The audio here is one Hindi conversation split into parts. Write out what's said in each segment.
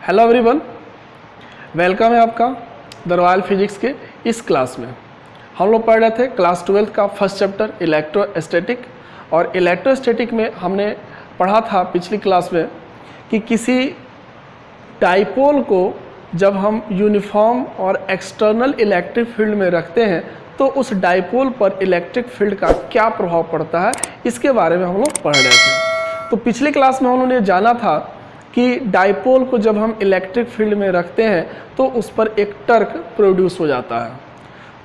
हेलो एवरीवन, वेलकम है आपका द रॉयल फिजिक्स के इस क्लास में। हम लोग पढ़ रहे थे क्लास 12 का फर्स्ट चैप्टर इलेक्ट्रोस्टैटिक। और इलेक्ट्रोस्टैटिक में हमने पढ़ा था पिछली क्लास में कि किसी डाइपोल को जब हम यूनिफॉर्म और एक्सटर्नल इलेक्ट्रिक फील्ड में रखते हैं तो उस डाइपोल पर इलेक्ट्रिक फील्ड का क्या प्रभाव पड़ता है, इसके बारे में हम लोग पढ़ रहे थे। तो पिछली क्लास में हम लोगों ने जाना था कि डाइपोल को जब हम इलेक्ट्रिक फील्ड में रखते हैं तो उस पर एक टर्क प्रोड्यूस हो जाता है।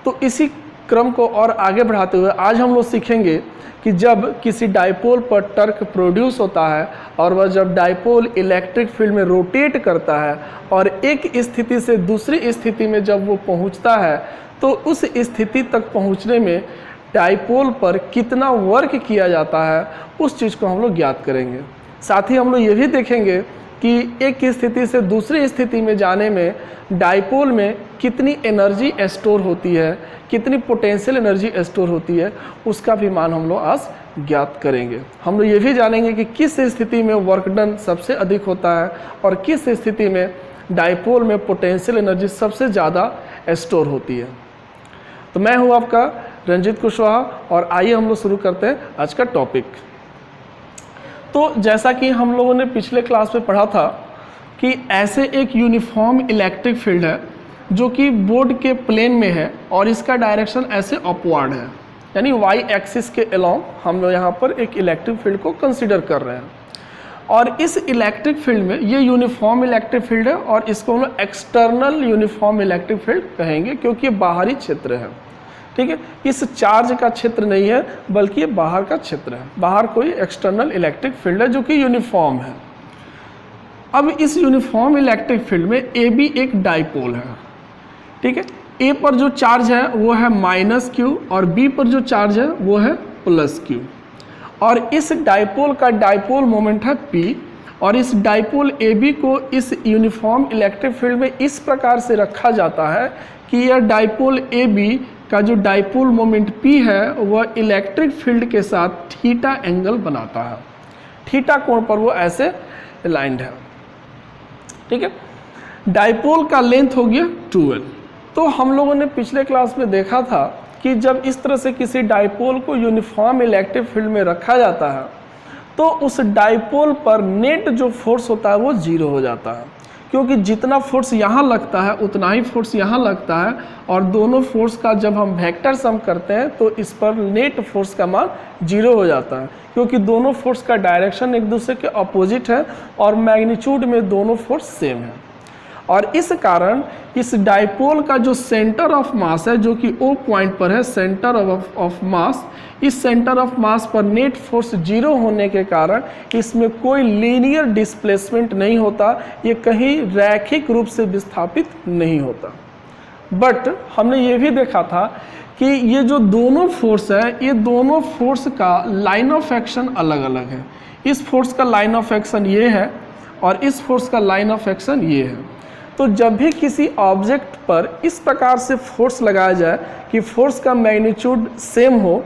तो इसी क्रम को और आगे बढ़ाते हुए आज हम लोग सीखेंगे कि जब किसी डाइपोल पर टर्क प्रोड्यूस होता है और वह जब डाइपोल इलेक्ट्रिक फील्ड में रोटेट करता है और एक स्थिति से दूसरी स्थिति में जब वो पहुंचता है तो उस स्थिति तक पहुंचने में डाइपोल पर कितना वर्क किया जाता है, उस चीज़ को हम लोग ज्ञात करेंगे। साथ ही हम लोग ये भी देखेंगे कि एक स्थिति से दूसरी स्थिति में जाने में डाइपोल में कितनी एनर्जी स्टोर होती है, कितनी पोटेंशियल एनर्जी स्टोर होती है, उसका भी मान हम लोग आज ज्ञात करेंगे। हम लोग ये भी जानेंगे कि किस स्थिति में वर्क डन सबसे अधिक होता है और किस स्थिति में डाइपोल में पोटेंशियल एनर्जी सबसे ज़्यादा स्टोर होती है। तो मैं हूँ आपका रंजित कुशवाहा और आइए हम लोग शुरू करते हैं आज का टॉपिक। तो जैसा कि हम लोगों ने पिछले क्लास में पढ़ा था कि ऐसे एक यूनिफॉर्म इलेक्ट्रिक फील्ड है जो कि बोर्ड के प्लेन में है और इसका डायरेक्शन ऐसे अपवर्ड है, यानी वाई एक्सिस के अलोंग हम लोग यहाँ पर एक इलेक्ट्रिक फील्ड को कंसीडर कर रहे हैं। और इस इलेक्ट्रिक फील्ड में ये यूनिफॉर्म इलेक्ट्रिक फील्ड है और इसको हम लोग एक्सटर्नल यूनिफॉर्म इलेक्ट्रिक फील्ड कहेंगे क्योंकि ये बाहरी क्षेत्र है। ठीक है, इस चार्ज का क्षेत्र नहीं है बल्कि ये बाहर का क्षेत्र है। बाहर कोई एक्सटर्नल इलेक्ट्रिक फील्ड है जो कि यूनिफॉर्म है। अब इस यूनिफॉर्म इलेक्ट्रिक फील्ड में ए बी एक डाइपोल है। ठीक है, ए पर जो चार्ज है वो है -q और बी पर जो चार्ज है वो है +q। और इस डाइपोल का डाइपोल मोमेंट है p और इस डाइपोल ए बी को इस यूनिफॉर्म इलेक्ट्रिक फील्ड में इस प्रकार से रखा जाता है कि यह डाइपोल ए बी का जो डाइपोल मोमेंट P है वह इलेक्ट्रिक फील्ड के साथ थीटा एंगल बनाता है। थीटा कोण पर वो ऐसे अलाइंड है। ठीक है, डाइपोल का लेंथ हो गया 2l। तो हम लोगों ने पिछले क्लास में देखा था कि जब इस तरह से किसी डाइपोल को यूनिफॉर्म इलेक्ट्रिक फील्ड में रखा जाता है तो उस डाइपोल पर नेट जो फोर्स होता है वो 0 हो जाता है, क्योंकि जितना फोर्स यहाँ लगता है उतना ही फोर्स यहाँ लगता है और दोनों फोर्स का जब हम वेक्टर सम करते हैं तो इस पर नेट फोर्स का मान 0 हो जाता है, क्योंकि दोनों फोर्स का डायरेक्शन एक दूसरे के अपोजिट है और मैग्नीट्यूड में दोनों फोर्स सेम है। और इस कारण इस डाइपोल का जो सेंटर ऑफ मास है जो कि O पॉइंट पर है, सेंटर ऑफ मास, इस सेंटर ऑफ मास पर नेट फोर्स 0 होने के कारण इसमें कोई लीनियर डिस्प्लेसमेंट नहीं होता, ये कहीं रैखिक रूप से विस्थापित नहीं होता। बट हमने ये भी देखा था कि ये जो दोनों फोर्स है ये दोनों फोर्स का लाइन ऑफ एक्शन अलग अलग है। इस फोर्स का लाइन ऑफ एक्शन ये है और इस फोर्स का लाइन ऑफ एक्शन ये है। तो जब भी किसी ऑब्जेक्ट पर इस प्रकार से फोर्स लगाया जाए कि फोर्स का मैग्नीट्यूड सेम हो,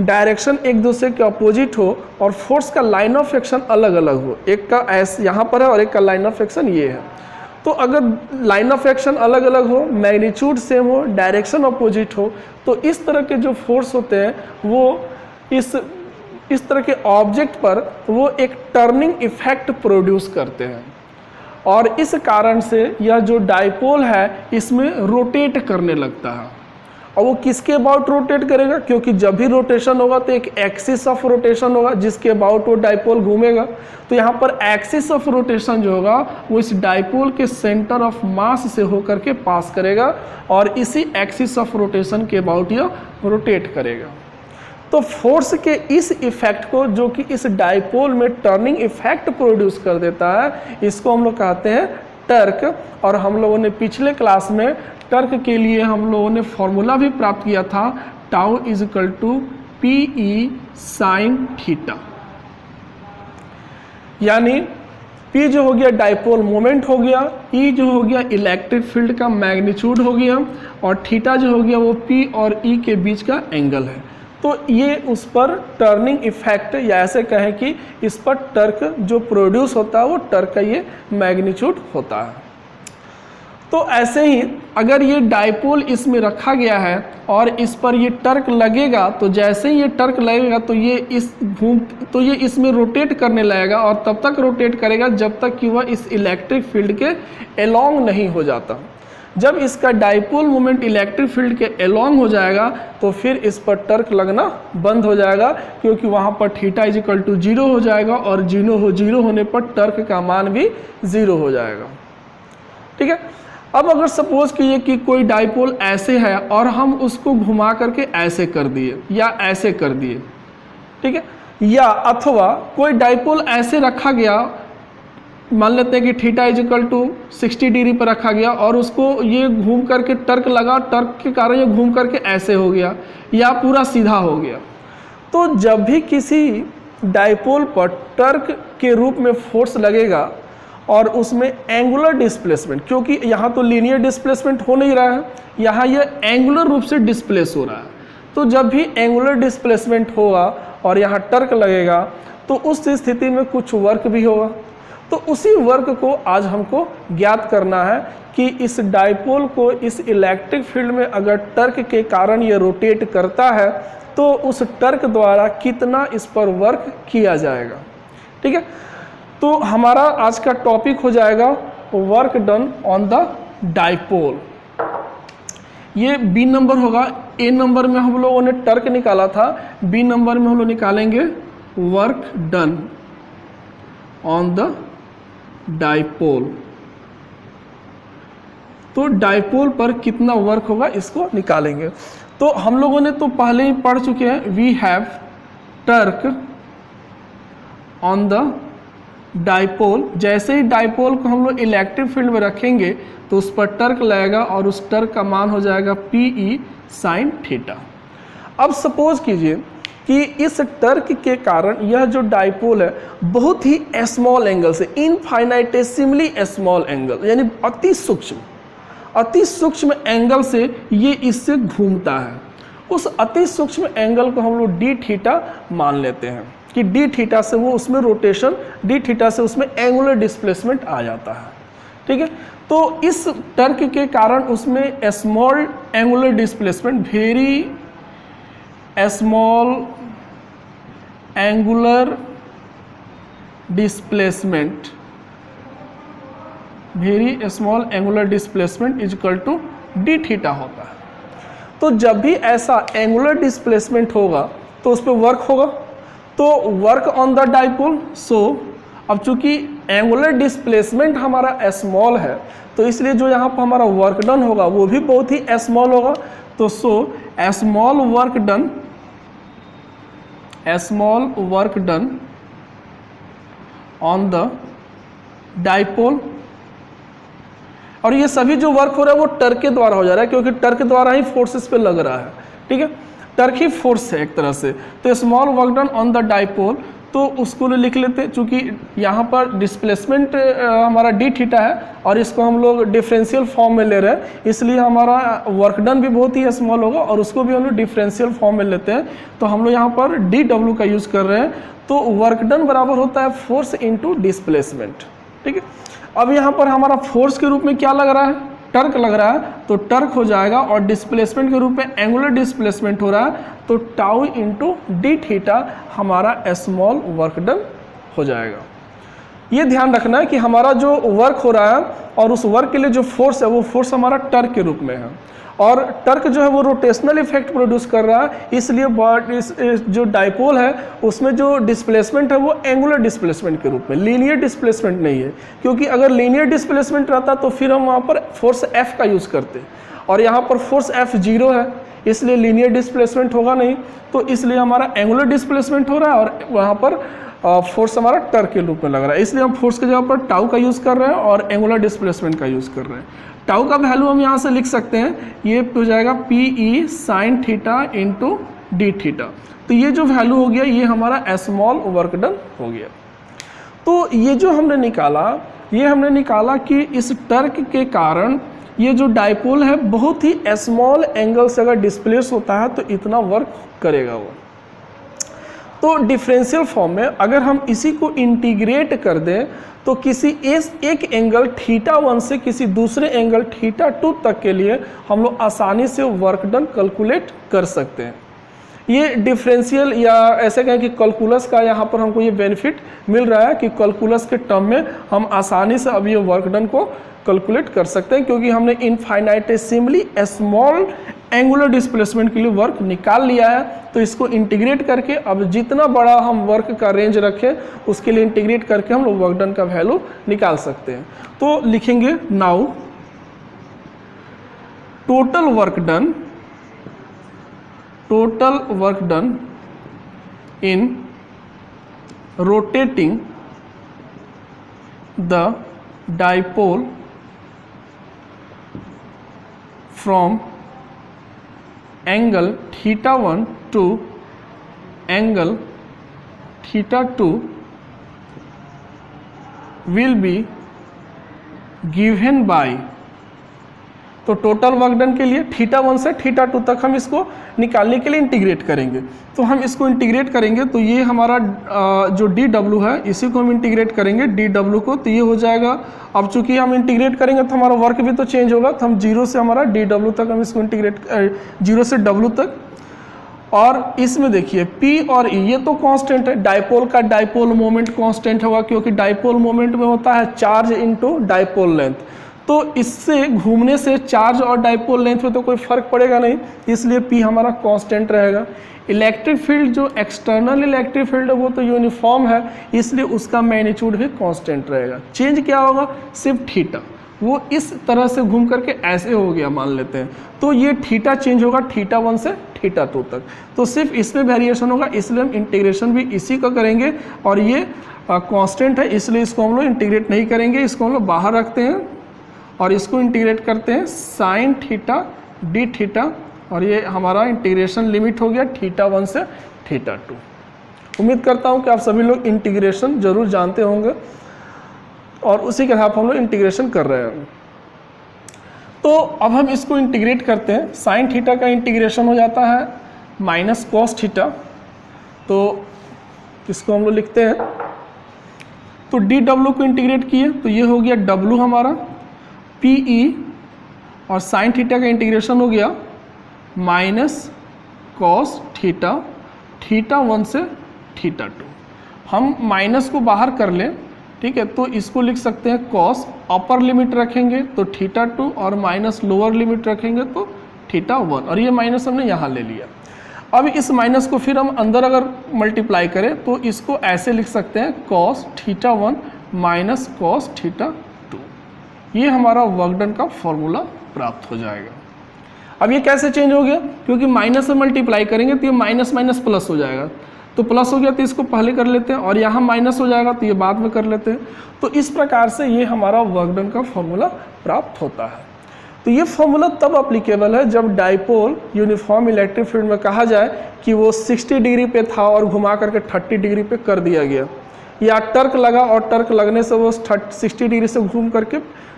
डायरेक्शन एक दूसरे के अपोजिट हो और फोर्स का लाइन ऑफ एक्शन अलग अलग हो, एक का ऐसे यहाँ पर है और एक का लाइन ऑफ एक्शन ये है, तो अगर लाइन ऑफ एक्शन अलग अलग हो, मैग्नीट्यूड सेम हो, डायरेक्शन अपोजिट हो, तो इस तरह के जो फोर्स होते हैं वो इस तरह के ऑब्जेक्ट पर वो एक टर्निंग इफेक्ट प्रोड्यूस करते हैं और इस कारण से यह जो डाइपोल है इसमें रोटेट करने लगता है। और वो किसके अबाउट रोटेट करेगा, क्योंकि जब भी रोटेशन होगा तो एक एक्सिस ऑफ रोटेशन होगा जिसके अबाउट वो डाइपोल घूमेगा। तो यहाँ पर एक्सिस ऑफ रोटेशन जो होगा वो इस डाइपोल के सेंटर ऑफ मास से होकर के पास करेगा और इसी एक्सिस ऑफ रोटेशन के अबाउट यह रोटेट करेगा। तो फोर्स के इस इफेक्ट को जो कि इस डाइपोल में टर्निंग इफेक्ट प्रोड्यूस कर देता है, इसको हम लोग कहते हैं टर्क। और हम लोगों ने पिछले क्लास में टर्क के लिए हम लोगों ने फॉर्मूला भी प्राप्त किया था, tau is equal to PE sin theta. यानी P जो हो गया डाइपोल मोमेंट हो गया, E जो हो गया इलेक्ट्रिक फील्ड का मैग्नीट्यूड हो गया और थीटा जो हो गया वो P और E के बीच का एंगल है। तो ये उस पर टर्निंग इफेक्ट, या ऐसे कहें कि इस पर टर्क जो प्रोड्यूस होता है वो टर्क का ये मैग्नीट्यूड होता है। तो ऐसे ही अगर ये डाइपोल इसमें रखा गया है और इस पर ये टर्क लगेगा, तो जैसे ही ये टर्क लगेगा तो ये इसमें रोटेट करने लगेगा, और तब तक रोटेट करेगा जब तक कि वह इस इलेक्ट्रिक फील्ड के अलोंग नहीं हो जाता। जब इसका डाइपोल मोमेंट इलेक्ट्रिक फील्ड के अलोंग हो जाएगा तो फिर इस पर टर्क लगना बंद हो जाएगा, क्योंकि वहाँ पर थीटा इज इक्वल टू 0 हो जाएगा, और 0 होने पर टर्क का मान भी 0 हो जाएगा। ठीक है। अब अगर सपोज कीजिए कि कोई डाइपोल ऐसे है और हम उसको घुमा करके ऐसे कर दिए या ऐसे कर दिए, ठीक है, या अथवा कोई डाइपोल ऐसे रखा गया, मान लेते हैं कि theta is equal to 60 degree पर रखा गया और उसको ये घूम करके टर्क लगा, टर्क के कारण ये घूम करके ऐसे हो गया या पूरा सीधा हो गया। तो जब भी किसी डाइपोल पर टर्क के रूप में फोर्स लगेगा और उसमें एंगुलर डिस्प्लेसमेंट, क्योंकि यहाँ तो लीनियर डिस्प्लेसमेंट हो नहीं रहा है, यहाँ ये एंगुलर रूप से डिस्प्लेस हो रहा है, तो जब भी एंगुलर डिस्प्लेसमेंट होगा और यहाँ टर्क लगेगा तो उस स्थिति में कुछ वर्क भी होगा। तो उसी वर्क को आज हमको ज्ञात करना है कि इस डाइपोल को इस इलेक्ट्रिक फील्ड में अगर टर्क के कारण ये रोटेट करता है तो उस टर्क द्वारा कितना इस पर वर्क किया जाएगा। ठीक है, तो हमारा आज का टॉपिक हो जाएगा work done on the dipole. ये बी नंबर होगा। ए नंबर में हम लोगों ने टर्क निकाला था, बी नंबर में हम लोग निकालेंगे work done on the dipole. तो डाइपोल पर कितना वर्क होगा इसको निकालेंगे। तो हम लोगों ने तो पहले ही पढ़ चुके हैं, we have torque on the dipole. जैसे ही डाइपोल को हम लोग इलेक्ट्रिक फील्ड में रखेंगे तो उस पर टर्क लगेगा और उस टर्क का मान हो जाएगा PE sin थीटा। अब सपोज कीजिए कि इस टर्क के कारण यह जो डाइपोल है बहुत ही स्मॉल एंगल से, इनफाइनाइटेसिमली स्मॉल एंगल, यानी अति सूक्ष्म एंगल से ये इससे घूमता है। उस अति सूक्ष्म एंगल को हम लोग डी थीटा मान लेते हैं कि डी थीटा से वो उसमें रोटेशन, डी थीटा से उसमें एंगुलर डिस्प्लेसमेंट आ जाता है। ठीक है, तो इस टर्क के कारण उसमें small angular displacement, very small angular displacement, very small angular displacement is equal to D theta होता है। तो जब भी ऐसा एंगुलर डिस्प्लेसमेंट होगा तो उस पर वर्क होगा, तो वर्क ऑन द डाइपोल। सो अब चूंकि एंगुलर डिस्प्लेसमेंट हमारा स्मॉल है तो इसलिए जो यहाँ पर हमारा वर्क डन होगा वो भी बहुत ही स्मॉल होगा। तो so small work done on the dipole. और ये सभी जो वर्क हो रहा है वो टर्क के द्वारा हो जा रहा है, क्योंकि टर्क द्वारा ही फोर्सेस पे लग रहा है। ठीक है, टर्क ही फोर्स है एक तरह से। तो small work done on the dipole, तो उसको लिख लेते, चूँकि यहाँ पर डिस्प्लेसमेंट हमारा डी थीटा है और इसको हम लोग डिफरेंशियल फॉर्म में ले रहे हैं, इसलिए हमारा वर्क डन भी बहुत ही स्मॉल होगा और उसको भी हम लोग डिफरेंशियल फॉर्म में लेते हैं। तो हम लोग यहाँ पर DW का यूज़ कर रहे हैं। तो वर्क डन बराबर होता है फोर्स इंटू डिस्प्लेसमेंट। ठीक है, अब यहाँ पर हमारा फोर्स के रूप में क्या लग रहा है, टर्क लग रहा है, तो टर्क हो जाएगा, और डिस्प्लेसमेंट के रूप में एंगुलर डिस्प्लेसमेंट हो रहा है, तो टाउ इंटू डी थीटा हमारा स्मॉल वर्क डन हो जाएगा। ये ध्यान रखना है कि हमारा जो वर्क हो रहा है और उस वर्क के लिए जो फोर्स है वो फोर्स हमारा टर्क के रूप में है, और टर्क जो है वो रोटेशनल इफेक्ट प्रोड्यूस कर रहा है, इसलिए इस जो डाइपोल है उसमें जो डिस्प्लेसमेंट है वो एंगुलर डिस्प्लेसमेंट के रूप में, लीनियर डिस्प्लेसमेंट नहीं है। क्योंकि अगर लीनियर डिस्प्लेसमेंट रहता तो फिर हम वहाँ पर फोर्स F का यूज़ करते, और यहाँ पर फोर्स F 0 है, इसलिए लीनियर डिस्प्लेसमेंट होगा नहीं, तो इसलिए हमारा एंगुलर डिस्प्लेसमेंट हो रहा है और वहाँ पर फोर्स हमारा टर्क के रूप में लग रहा है। इसलिए हम फोर्स के जगह पर टाउ का यूज़ कर रहे हैं और एंगुलर डिस्प्लेसमेंट का यूज़ कर रहे हैं। टाउ का वैल्यू हम यहाँ से लिख सकते हैं, ये हो जाएगा PE sin theta into D theta. तो ये जो वैल्यू हो गया ये हमारा स्मॉल वर्क डन हो गया। तो ये जो हमने निकाला कि इस टर्क के कारण ये जो डाइपोल है बहुत ही स्मॉल एंगल से अगर डिस्प्लेस होता है तो इतना वर्क करेगा वो। तो डिफरेंशियल फॉर्म में अगर हम इसी को इंटीग्रेट कर दें तो किसी एक एंगल θ1 से किसी दूसरे एंगल θ2 तक के लिए हम लोग आसानी से वर्क डन कैलकुलेट कर सकते हैं। ये डिफरेंशियल या ऐसे कहें कि कैलकुलस का यहाँ पर हमको ये बेनिफिट मिल रहा है कि कैलकुलस के टर्म में हम आसानी से अब ये वर्क डन को कैलकुलेट कर सकते हैं, क्योंकि हमने इनफाइनाइटेसिमली स्मॉल एंगुलर डिस्प्लेसमेंट के लिए वर्क निकाल लिया है। तो इसको इंटीग्रेट करके अब जितना बड़ा हम वर्क का रेंज रखें उसके लिए इंटीग्रेट करके हम लोग वर्क डन का वैल्यू निकाल सकते हैं। तो लिखेंगे now total work done in rotating the dipole from angle θ1 to angle θ2 will be given by, तो टोटल वर्क डन के लिए θ1 से θ2 तक हम इसको निकालने के लिए इंटीग्रेट करेंगे। तो हम इसको इंटीग्रेट करेंगे तो ये हमारा जो dw है इसी को हम इंटीग्रेट करेंगे dw को, तो ये हो जाएगा। अब चूंकि हम इंटीग्रेट करेंगे तो हमारा वर्क भी तो चेंज होगा, तो हम 0 से हमारा dw तक हम इसको इंटीग्रेट 0 से w तक। और इसमें देखिए P और E ये तो कांस्टेंट है, डाइपोल का डाइपोल मोमेंट कांस्टेंट होगा, क्योंकि डाइपोल मोमेंट में होता है चार्ज इनटू डाइपोल लेंथ। तो इससे घूमने से चार्ज और डाइपोल लेंथ में तो कोई फर्क पड़ेगा नहीं, इसलिए P हमारा कांस्टेंट रहेगा। इलेक्ट्रिक फील्ड जो एक्सटर्नल इलेक्ट्रिक फील्ड है वो तो यूनिफॉर्म है, इसलिए उसका मैग्नीट्यूड भी कांस्टेंट रहेगा। चेंज क्या होगा, सिर्फ थीटा, वो इस तरह से घूम करके ऐसे हो गया मान लेते हैं, तो ये थीटा चेंज होगा θ1 से θ2 तक, तो सिर्फ इसमें वेरिएशन होगा, इसलिए हम इंटीग्रेशन भी इसी का करेंगे। और ये कांस्टेंट है इसलिए इसको हम लोग इंटीग्रेट नहीं करेंगे, इसको हम लोग बाहर रखते हैं और इसको इंटीग्रेट करते हैं साइन थीटा डी थीटा, और ये हमारा इंटीग्रेशन लिमिट हो गया θ1 से θ2। उम्मीद करता हूँ कि आप सभी लोग इंटीग्रेशन जरूर जानते होंगे और उसी के साथ हम लोग इंटीग्रेशन कर रहे हैं। तो अब हम इसको इंटीग्रेट करते हैं, साइन थीटा का इंटीग्रेशन हो जाता है माइनस कॉस थीटा, तो इसको हम लोग लिखते हैं। तो dw को इंटीग्रेट किए तो ये हो गया w हमारा PE, और साइन थीटा का इंटीग्रेशन हो गया माइनस कॉस थीटा θ1 से θ2। हम माइनस को बाहर कर लें, ठीक है, तो इसको लिख सकते हैं कॉस, अपर लिमिट रखेंगे तो θ2 और माइनस लोअर लिमिट रखेंगे तो θ1, और ये माइनस हमने यहाँ ले लिया। अब इस माइनस को फिर हम अंदर अगर मल्टीप्लाई करें तो इसको ऐसे लिख सकते हैं कॉस θ1 माइनस कॉस θ2। ये हमारा वर्क डन का फॉर्मूला प्राप्त हो जाएगा। अब ये कैसे चेंज हो गया, क्योंकि माइनस से मल्टीप्लाई करेंगे तो ये माइनस माइनस प्लस हो जाएगा, तो प्लस हो गया तो इसको पहले कर लेते हैं, और यहाँ माइनस हो जाएगा तो ये बाद में कर लेते हैं। तो इस प्रकार से ये हमारा वर्क डन का फॉर्मूला प्राप्त होता है। तो ये फॉर्मूला तब अप्लीकेबल है जब डाइपोल यूनिफॉर्म इलेक्ट्रिक फील्ड में कहा जाए कि वो 60 डिग्री पे था और घुमा करके 30 डिग्री पे कर दिया गया, या टर्क लगा और टर्क लगने से वो 60 डिग्री से घूम करके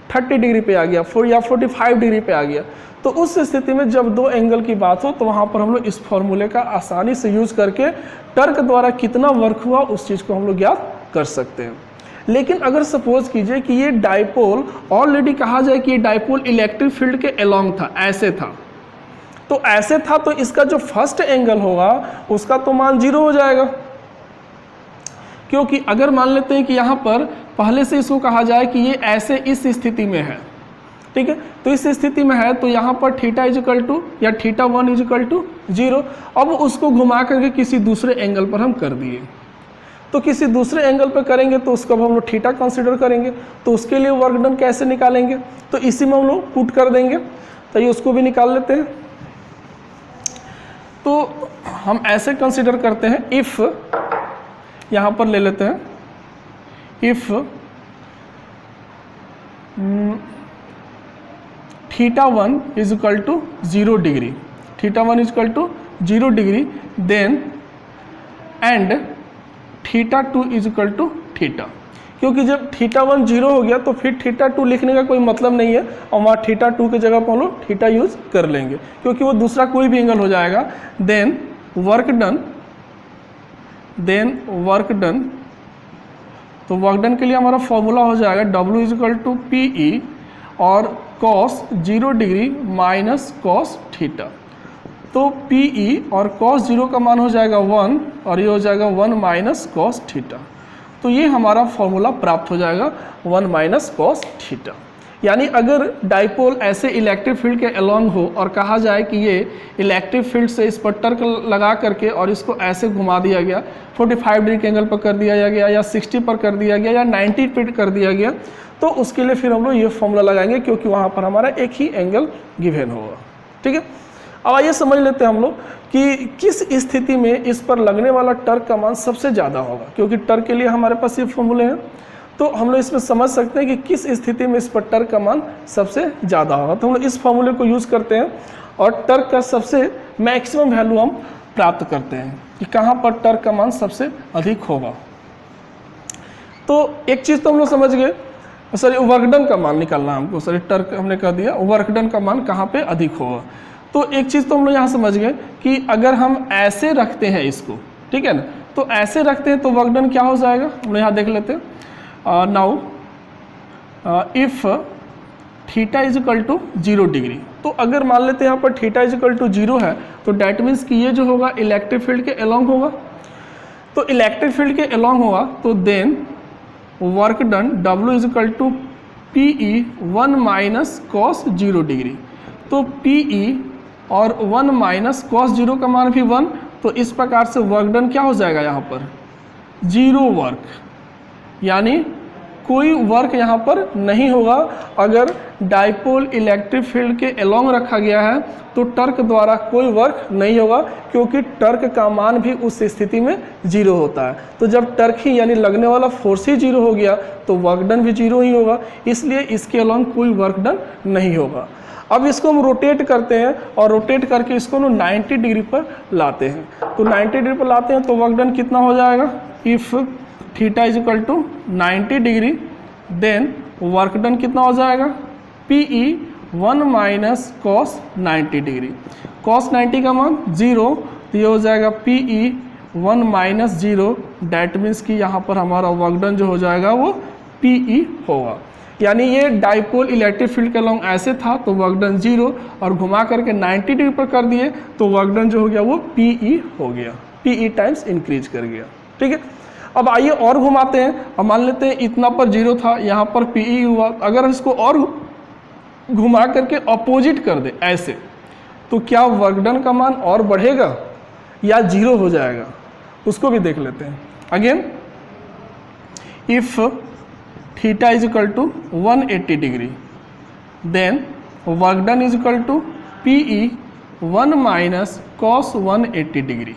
30 डिग्री पे आ गया, या 45 डिग्री पे आ गया। तो उस स्थिति में जब दो एंगल की बात हो तो वहाँ पर हम लोग इस फॉर्मूले का आसानी से यूज़ करके टर्क द्वारा कितना वर्क हुआ उस चीज़ को हम लोग ज्ञात कर सकते हैं। लेकिन अगर सपोज कीजिए कि ये डाइपोल ऑलरेडी कहा जाए कि ये डाइपोल इलेक्ट्रिक फील्ड के अलोंग था, ऐसे था, तो ऐसे था तो इसका जो फर्स्ट एंगल होगा उसका तो मान 0 हो जाएगा, क्योंकि अगर मान लेते हैं कि यहाँ पर पहले से इसको कहा जाए कि ये ऐसे इस स्थिति में है, ठीक है, तो इस स्थिति में है तो यहाँ पर थीटा इजिकल टू या θ1 इजिकल टू 0। अब उसको घुमा करके किसी दूसरे एंगल पर हम कर दिए, तो किसी दूसरे एंगल पर करेंगे तो उसको हम लोग थीटा कंसिडर करेंगे, तो उसके लिए वर्क डन कैसे निकालेंगे, तो इसी में हम लोग पुट कर देंगे, तो ये उसको भी निकाल लेते हैं। तो हम ऐसे कंसिडर करते हैं, इफ़ यहाँ पर ले लेते हैं, if θ1 is equal to 0 degree, θ1 is equal to 0 degree, then and θ2 is equal to theta, क्योंकि जब θ1 0 हो गया तो फिर θ2 लिखने का कोई मतलब नहीं है, और वहाँ θ2 के जगह पर हम लोग थीटा यूज़ कर लेंगे, क्योंकि वो दूसरा कोई भी एंगल हो जाएगा। Then work done then work done. तो वर्क डन के लिए हमारा फॉर्मूला हो जाएगा W इजिकल टू PE और cos 0 degree minus cos theta. तो PE और cos 0 का मान हो जाएगा 1 और ये हो जाएगा 1 माइनस cos थीटा। तो ये हमारा फॉर्मूला प्राप्त हो जाएगा 1 माइनस cos थीटा। यानी अगर डाइपोल ऐसे इलेक्ट्रिक फील्ड के अलोंग हो और कहा जाए कि ये इलेक्ट्रिक फील्ड से इस पर टर्क लगा करके और इसको ऐसे घुमा दिया गया, 45 डिग्री के एंगल पर कर दिया गया या 60 पर कर दिया गया या 90 पर कर दिया गया, तो उसके लिए फिर हम लोग ये फॉर्मूला लगाएंगे क्योंकि वहाँ पर हमारा एक ही एंगल गिवन होगा। ठीक है, अब आइए समझ लेते हैं हम लोग कि किस स्थिति में इस पर लगने वाला टर्क का मान सबसे ज़्यादा होगा। क्योंकि टर्क के लिए हमारे पास ये फॉर्मूले हैं, तो हम लोग इसमें समझ सकते हैं कि किस स्थिति में इस पर टर्क का मान सबसे ज़्यादा होगा। तो हम लोग इस फॉर्मूले को यूज़ करते हैं और टर्क का सबसे मैक्सिमम वैल्यू हम प्राप्त करते हैं कि कहाँ पर टर्क का मान सबसे अधिक होगा। तो एक चीज़ तो हम लोग समझ गए, सॉरी वर्कडन का मान निकालना हमको, सॉरी टर्क हमने कह दिया, वर्कडन का मान कहाँ पे अधिक होगा। तो एक चीज़ तो हम लोग यहाँ समझ गए कि अगर हम ऐसे रखते हैं इसको, ठीक है ना, तो ऐसे रखते हैं तो वर्कडन क्या हो जाएगा, हम लोग यहाँ देख लेते हैं। Now if theta is equal to 0 degree, तो अगर मान लेते हैं यहाँ पर थीटा इज इक्वल टू 0 है, तो डैट मीन्स कि ये जो होगा इलेक्ट्रिक फील्ड के अलोंग होगा। तो इलेक्ट्रिक फील्ड के अलोंग होगा तो then work done W is equal to PE 1 minus cos 0 degree. तो PE और 1 माइनस कॉस 0 का मान भी 1, तो इस प्रकार से वर्क डन क्या हो जाएगा यहाँ पर 0 वर्क, यानी कोई वर्क यहाँ पर नहीं होगा। अगर डाइपोल इलेक्ट्रिक फील्ड के अलोंग रखा गया है तो टर्क द्वारा कोई वर्क नहीं होगा, क्योंकि टर्क का मान भी उस स्थिति में 0 होता है। तो जब टर्क ही यानी लगने वाला फोर्स ही 0 हो गया तो वर्क डन भी 0 ही होगा, इसलिए इसके अलोंग कोई वर्क डन नहीं होगा। अब इसको हम रोटेट करते हैं और रोटेट करके इसको 90 डिग्री पर लाते हैं। तो 90 डिग्री पर लाते हैं तो वर्क डन कितना हो जाएगा, if theta is equal to 90 degree, then work done कितना हो जाएगा PE 1 minus cos 90 degree. Cos 90 का मान 0, तो ये हो जाएगा PE 1 माइनस 0, डैट मीन्स कि यहाँ पर हमारा वर्क डन जो हो जाएगा वो PE होगा। यानी ये डाइपोल इलेक्ट्रिक फील्ड के अलोंग ऐसे था तो वर्क डन 0, और घुमा करके 90 डिग्री पर कर दिए तो वर्क डन जो हो गया वो PE हो गया, PE टाइम्स इंक्रीज कर गया। ठीक है, अब आइए और घुमाते हैं। अब मान लेते हैं इतना पर 0 था, यहाँ पर PE हुआ। अगर इसको और घुमा करके अपोजिट कर दे ऐसे, तो क्या वर्क डन का मान और बढ़ेगा या 0 हो जाएगा, उसको भी देख लेते हैं। Again if theta is equal to 180 degree, then work done is equal to PE 1 minus cos 180 degree.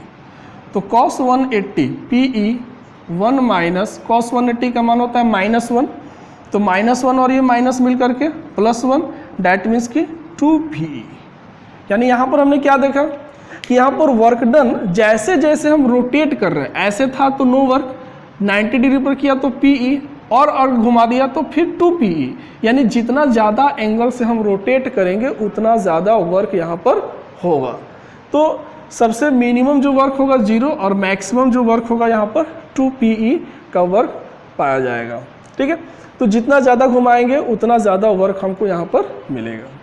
तो कॉस 180 PE 1 माइनस कॉस 180 का मान होता है -1, तो -1 और ये माइनस मिल करके +1, डैट मीन्स कि 2PE। यानी यहाँ पर हमने क्या देखा कि यहाँ पर वर्क डन जैसे जैसे हम रोटेट कर रहे हैं, ऐसे था तो नो वर्क, 90 डिग्री पर किया तो PE, और घुमा दिया तो फिर 2PE। यानी जितना ज़्यादा एंगल से हम रोटेट करेंगे उतना ज़्यादा वर्क यहाँ पर होगा। तो सबसे मिनिमम जो वर्क होगा 0 और मैक्सिमम जो वर्क होगा यहाँ पर 2PE का वर्क पाया जाएगा। ठीक है, तो जितना ज़्यादा घुमाएंगे उतना ज़्यादा वर्क हमको यहाँ पर मिलेगा।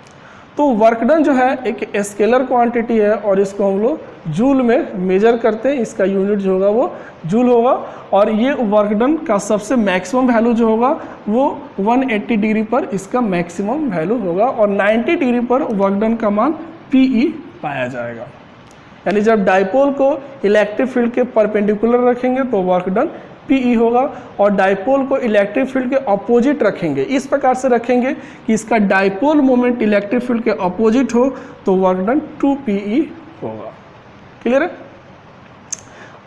तो वर्क डन जो है एक स्केलर क्वांटिटी है और इसको हम लोग जूल में मेजर करते हैं, इसका यूनिट जो होगा वो जूल होगा। और ये वर्क डन का सबसे मैक्सिमम वैल्यू जो होगा वो 180 डिग्री पर इसका मैक्सिमम वैल्यू होगा, और 90 डिग्री पर वर्क डन का मान PE पाया जाएगा। यानी जब डाइपोल को इलेक्ट्रिक फील्ड के परपेंडिकुलर रखेंगे तो वर्क डन PE होगा, और डाइपोल को इलेक्ट्रिक फील्ड के अपोजिट रखेंगे, इस प्रकार से रखेंगे कि इसका डाइपोल मोमेंट इलेक्ट्रिक फील्ड के अपोजिट हो तो वर्क डन 2PE होगा। क्लियर है?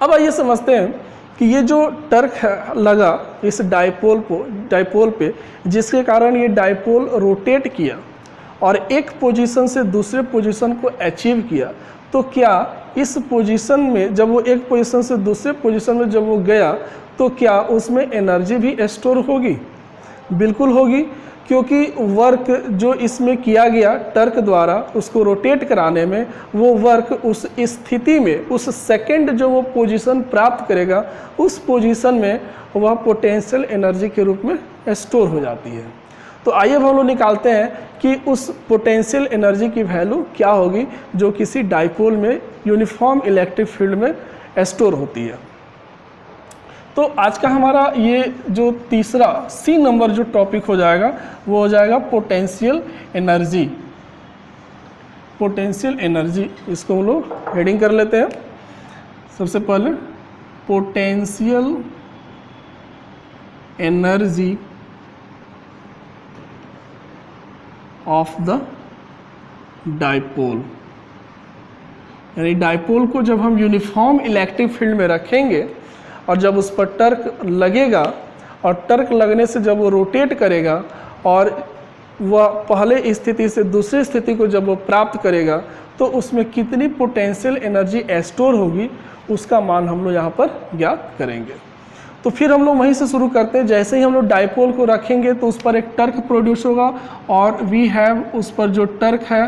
अब आइए समझते हैं कि ये जो टर्क लगा इस डाइपोल पे जिसके कारण ये डाइपोल रोटेट किया और एक पोजीशन से दूसरे पोजीशन को अचीव किया, तो क्या इस पोजीशन में जब वो एक पोजीशन से दूसरे पोजीशन में जब वो गया तो क्या उसमें एनर्जी भी स्टोर होगी? बिल्कुल होगी, क्योंकि वर्क जो इसमें किया गया टर्क द्वारा उसको रोटेट कराने में, वो वर्क उस स्थिति में, उस सेकंड जो वो पोजीशन प्राप्त करेगा, उस पोजीशन में वह पोटेंशियल एनर्जी के रूप में स्टोर हो जाती है। तो आइए हम लोग निकालते हैं कि उस पोटेंशियल एनर्जी की वैल्यू क्या होगी जो किसी डाइपोल में यूनिफॉर्म इलेक्ट्रिक फील्ड में स्टोर होती है। तो आज का हमारा ये जो तीसरा सी नंबर जो टॉपिक हो जाएगा वो हो जाएगा पोटेंशियल एनर्जी। पोटेंशियल एनर्जी, इसको हम लोग हेडिंग कर लेते हैं। सबसे पहले potential energy of the dipole, यानी डाइपोल को जब हम यूनिफॉर्म इलेक्ट्रिक फील्ड में रखेंगे और जब उस पर टर्क लगेगा और टर्क लगने से जब वो रोटेट करेगा और वह पहले स्थिति से दूसरी स्थिति को जब वो प्राप्त करेगा तो उसमें कितनी पोटेंशियल एनर्जी स्टोर होगी उसका मान हम लोग यहाँ पर ज्ञात करेंगे। तो फिर हम लोग वहीं से शुरू करते हैं। जैसे ही हम लोग डाइपोल को रखेंगे तो उस पर एक टर्क प्रोड्यूस होगा और वी हैव उस पर जो टर्क है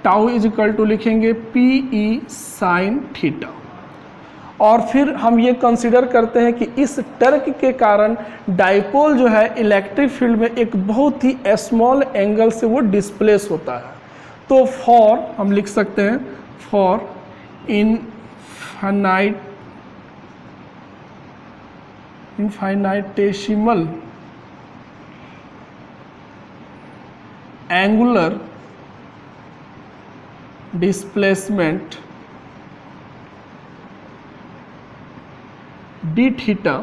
टाउ इज इक्वल टू लिखेंगे पी ई साइन थीटा। और फिर हम ये कंसीडर करते हैं कि इस टर्क के कारण डाइपोल जो है इलेक्ट्रिक फील्ड में एक बहुत ही स्मॉल एंगल से वो डिस्प्लेस होता है। तो फॉर हम लिख सकते हैं for infinitesimal angular displacement D theta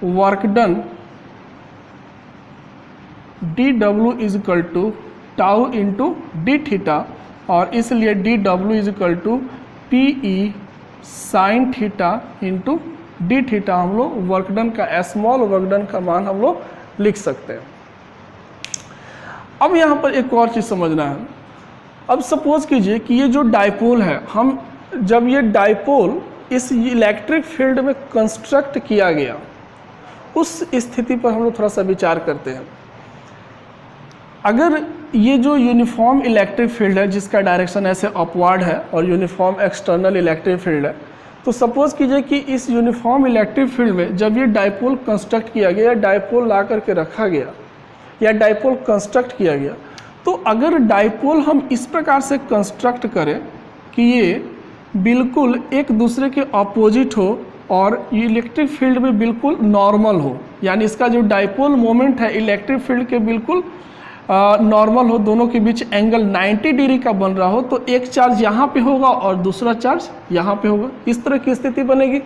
work done D W is equal to tau into D theta, और इसलिए D W is equal to P E sine theta into D theta हम लोग वर्क डन का स्मॉल वर्क डन का मान हम लोग लिख सकते हैं। अब यहाँ पर एक और चीज़ समझना है। अब सपोज कीजिए कि ये जो डाइपोल है, हम जब ये डाइपोल इस इलेक्ट्रिक फील्ड में कंस्ट्रक्ट किया गया उस स्थिति पर हम लोग थोड़ा सा विचार करते हैं। अगर ये जो यूनिफॉर्म इलेक्ट्रिक फील्ड है जिसका डायरेक्शन ऐसे अपवर्ड है और यूनिफॉर्म एक्सटर्नल इलेक्ट्रिक फील्ड है, तो सपोज कीजिए कि इस यूनिफॉर्म इलेक्ट्रिक फील्ड में जब ये डाइपोल कंस्ट्रक्ट किया गया, डाइपोल ला करके रखा गया या डाइपोल कंस्ट्रक्ट किया गया, तो अगर डाइपोल हम इस प्रकार से कंस्ट्रक्ट करें कि ये बिल्कुल एक दूसरे के अपोजिट हो और इलेक्ट्रिक फील्ड में बिल्कुल नॉर्मल हो, यानी इसका जो डाइपोल मोमेंट है इलेक्ट्रिक फील्ड के बिल्कुल नॉर्मल हो, दोनों के बीच एंगल 90 डिग्री का बन रहा हो, तो एक चार्ज यहाँ पे होगा और दूसरा चार्ज यहाँ पे होगा, इस तरह की स्थिति बनेगी।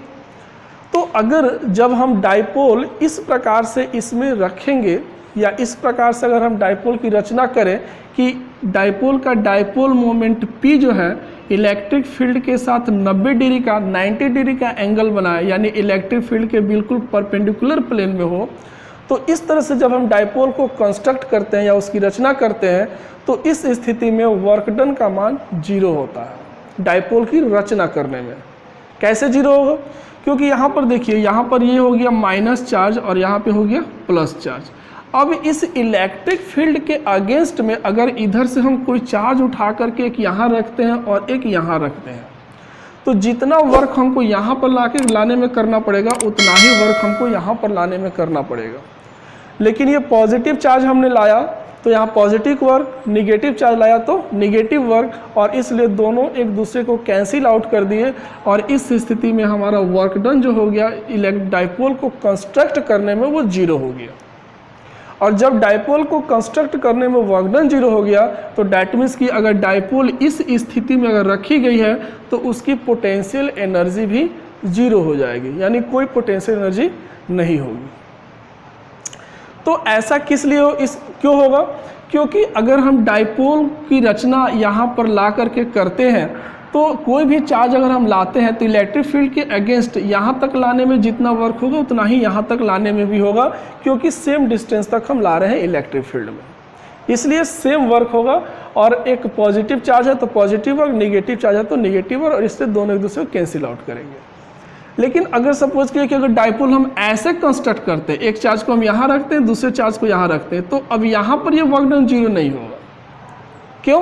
तो अगर जब हम डाइपोल इस प्रकार से इसमें रखेंगे या इस प्रकार से अगर हम डाइपोल की रचना करें कि डाइपोल का डाइपोल मोमेंट P जो है इलेक्ट्रिक फील्ड के साथ 90 डिग्री का 90 डिग्री का एंगल बनाए, यानी इलेक्ट्रिक फील्ड के बिल्कुल परपेंडिकुलर प्लेन में हो, तो इस तरह से जब हम डाइपोल को कंस्ट्रक्ट करते हैं या उसकी रचना करते हैं तो इस स्थिति में वर्क डन का मान 0 होता है डाइपोल की रचना करने में। कैसे 0 होगा? क्योंकि यहाँ पर देखिए, यहाँ पर ये हो गया माइनस चार्ज और यहाँ पे हो गया प्लस चार्ज। अब इस इलेक्ट्रिक फील्ड के अगेंस्ट में अगर इधर से हम कोई चार्ज उठा करके एक यहाँ रखते हैं और एक यहाँ रखते हैं, तो जितना वर्क हमको यहाँ पर लाने में करना पड़ेगा उतना ही वर्क हमको यहाँ पर लाने में करना पड़ेगा। लेकिन ये पॉजिटिव चार्ज हमने लाया तो यहाँ पॉजिटिव वर्क, निगेटिव चार्ज लाया तो निगेटिव वर्क, और इसलिए दोनों एक दूसरे को कैंसिल आउट कर दिए और इस स्थिति में हमारा वर्क डन जो हो गया डाइपोल को कंस्ट्रक्ट करने में वो 0 हो गया। और जब डाइपोल को कंस्ट्रक्ट करने में वर्क डन 0 हो गया तो डैट मीन्स कि अगर डाइपोल इस स्थिति में अगर रखी गई है तो उसकी पोटेंशियल एनर्जी भी 0 हो जाएगी, यानी कोई पोटेंशियल एनर्जी नहीं होगी। तो ऐसा किस लिए क्यों होगा? क्योंकि अगर हम डाइपोल की रचना यहाँ पर ला करके करते हैं तो कोई भी चार्ज अगर हम लाते हैं तो इलेक्ट्रिक फील्ड के अगेंस्ट यहाँ तक लाने में जितना वर्क होगा उतना ही यहाँ तक लाने में भी होगा, क्योंकि सेम डिस्टेंस तक हम ला रहे हैं इलेक्ट्रिक फील्ड में, इसलिए सेम वर्क होगा। और एक पॉजिटिव चार्ज है तो पॉजिटिव वर्क, निगेटिव चार्ज है तो निगेटिव वर्क, और इससे दोनों एक दूसरे को कैंसिल आउट करेंगे। लेकिन अगर सपोज किया कि अगर डाइपोल हम ऐसे कंस्ट्रक्ट करते हैं, एक चार्ज को हम यहाँ रखते हैं, दूसरे चार्ज को यहाँ रखते हैं, तो अब यहाँ पर ये वर्क डन 0 नहीं होगा। क्यों?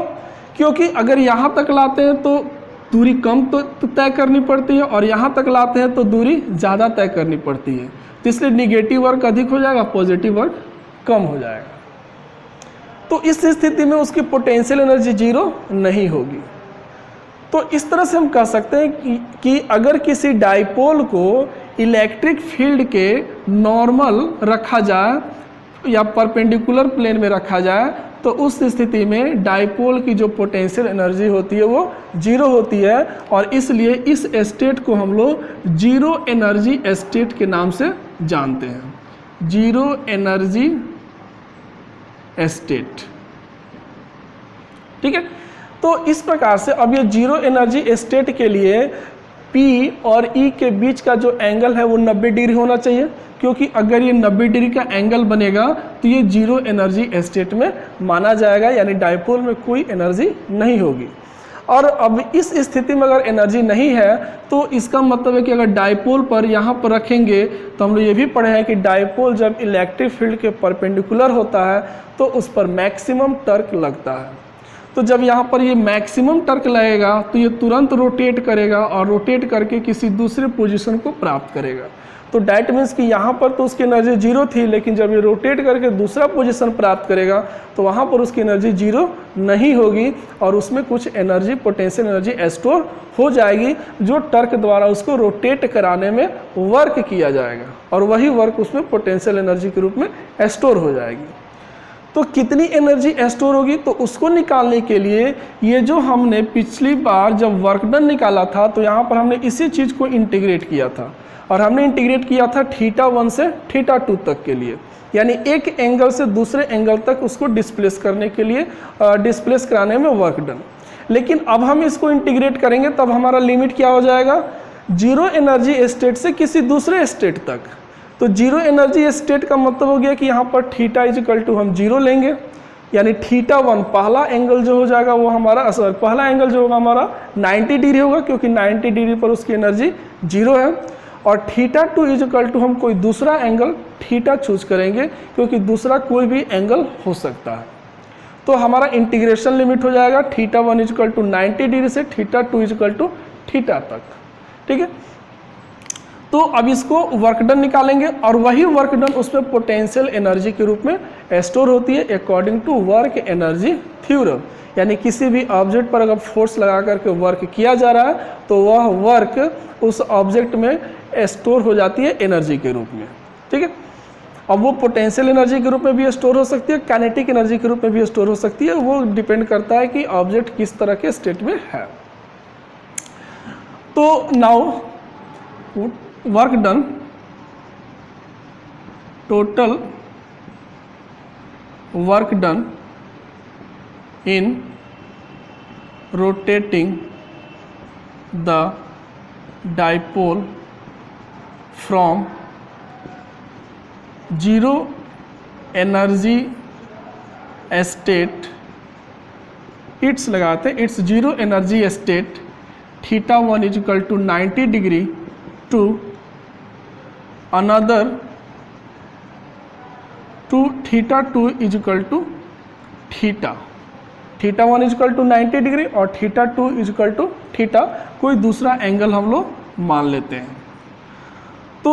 क्योंकि अगर यहाँ तक लाते हैं तो दूरी कम तो तय करनी पड़ती है, और यहाँ तक लाते हैं तो दूरी ज़्यादा तय करनी पड़ती है। तो इसलिए निगेटिव वर्क अधिक हो जाएगा, पॉजिटिव वर्क कम हो जाएगा। तो इस स्थिति में उसकी पोटेंशियल एनर्जी 0 नहीं होगी। तो इस तरह से हम कह सकते हैं कि अगर किसी डाइपोल को इलेक्ट्रिक फील्ड के नॉर्मल रखा जाए या परपेंडिकुलर प्लेन में रखा जाए, तो उस स्थिति में डाइपोल की जो पोटेंशियल एनर्जी होती है वो 0 होती है, और इसलिए इस स्टेट को हम लोग जीरो एनर्जी स्टेट के नाम से जानते हैं। जीरो एनर्जी स्टेट, ठीक है। तो इस प्रकार से अब ये जीरो एनर्जी स्टेट के लिए P और E के बीच का जो एंगल है वो 90 डिग्री होना चाहिए, क्योंकि अगर ये 90 डिग्री का एंगल बनेगा तो ये जीरो एनर्जी स्टेट में माना जाएगा, यानी डाइपोल में कोई एनर्जी नहीं होगी। और अब इस स्थिति में अगर एनर्जी नहीं है तो इसका मतलब है कि अगर डाइपोल पर यहाँ पर रखेंगे, तो हम लोग ये भी पढ़े हैं कि डाइपोल जब इलेक्ट्रिक फील्ड के परपेंडिकुलर होता है तो उस पर मैक्सिमम टर्क लगता है। तो जब यहाँ पर ये मैक्सिमम टर्क लगेगा तो ये तुरंत रोटेट करेगा और रोटेट करके किसी दूसरे पोजीशन को प्राप्त करेगा। तो डैट मीन्स कि यहाँ पर तो उसकी एनर्जी 0 थी, लेकिन जब ये रोटेट करके दूसरा पोजीशन प्राप्त करेगा तो वहाँ पर उसकी एनर्जी 0 नहीं होगी, और उसमें कुछ एनर्जी, पोटेंशियल एनर्जी स्टोर हो जाएगी, जो टर्क द्वारा उसको रोटेट कराने में वर्क किया जाएगा, और वही वर्क उसमें पोटेंशियल एनर्जी के रूप में स्टोर हो जाएगी। तो कितनी एनर्जी स्टोर होगी, तो उसको निकालने के लिए ये जो हमने पिछली बार जब वर्क डन निकाला था, तो यहाँ पर हमने इसी चीज़ को इंटीग्रेट किया था, और हमने इंटीग्रेट किया था θ1 से θ2 तक के लिए, यानी एक एंगल से दूसरे एंगल तक उसको डिस्प्लेस करने के लिए, डिस्प्लेस कराने में वर्क डन। लेकिन अब हम इसको इंटीग्रेट करेंगे तब हमारा लिमिट क्या हो जाएगा, जीरो एनर्जी स्टेट से किसी दूसरे स्टेट तक। तो जीरो एनर्जी स्टेट का मतलब हो गया कि यहाँ पर θ हम 0 लेंगे, यानी θ1 पहला एंगल जो हो जाएगा वो हमारा, पहला एंगल जो होगा हमारा 90 डिग्री होगा, क्योंकि 90 डिग्री पर उसकी एनर्जी 0 है। और θ2 हम कोई दूसरा एंगल θ चूज करेंगे, क्योंकि दूसरा कोई भी एंगल हो सकता है। तो हमारा इंटीग्रेशन लिमिट हो जाएगा θ1 90 डिग्री से θ2 θ तक, ठीक है। तो अब इसको वर्क डन निकालेंगे, और वही वर्क डन उसमें पोटेंशियल एनर्जी के रूप में स्टोर होती है according to work energy theorem. यानी किसी भी ऑब्जेक्ट पर अगर फोर्स लगा करके वर्क किया जा रहा है तो वह वर्क उस ऑब्जेक्ट में स्टोर हो जाती है एनर्जी के रूप में, ठीक है। अब वो पोटेंशियल एनर्जी के रूप में भी स्टोर हो सकती है, काइनेटिक एनर्जी के रूप में भी स्टोर हो सकती है, वो डिपेंड करता है कि ऑब्जेक्ट किस तरह के स्टेट में है। तो now work done, total work done in rotating the dipole from zero energy state, its लगाते हैं, its zero energy state θ1 = 90 degree to another to θ2 = θ। θ1 = 90 degree और θ2 = θ, कोई दूसरा एंगल हम लोग मान लेते हैं। तो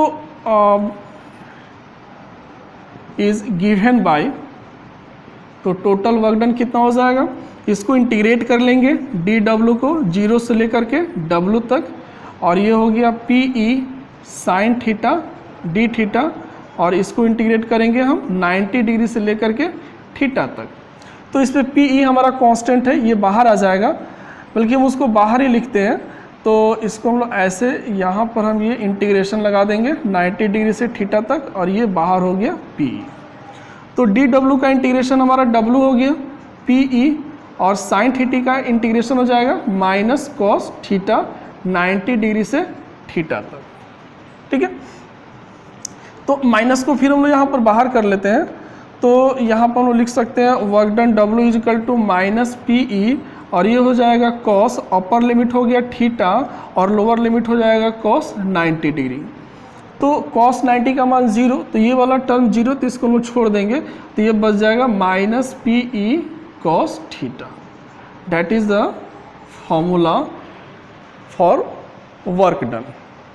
इज गिवन बाय, तो टोटल वर्क डन कितना हो जाएगा, इसको इंटीग्रेट कर लेंगे dw को 0 से लेकर के w तक, और ये हो गया PE sin θ dθ, और इसको इंटीग्रेट करेंगे हम 90 डिग्री से लेकर के θ तक। तो इस पर PE हमारा कांस्टेंट है, ये बाहर आ जाएगा, बल्कि हम उसको बाहर ही लिखते हैं। तो इसको हम लोग ऐसे यहाँ पर हम ये इंटीग्रेशन लगा देंगे 90 डिग्री से θ तक, और ये बाहर हो गया PE। तो dw का इंटीग्रेशन हमारा w हो गया PE, और sin θ का इंटीग्रेशन हो जाएगा -cos θ 90 डिग्री से θ तक, ठीक है। तो माइनस को फिर हम लोग यहाँ पर बाहर कर लेते हैं। तो यहाँ पर हम लोग लिख सकते हैं वर्क डन W = -PE, और ये हो जाएगा कॉस, अपर लिमिट हो गया थीटा और लोअर लिमिट हो जाएगा कॉस 90 डिग्री। तो कॉस 90 का मान 0, तो ये वाला टर्म 0, तो इसको हम लोग छोड़ देंगे, तो ये बच जाएगा minus P E cos theta. That is the formula for work done.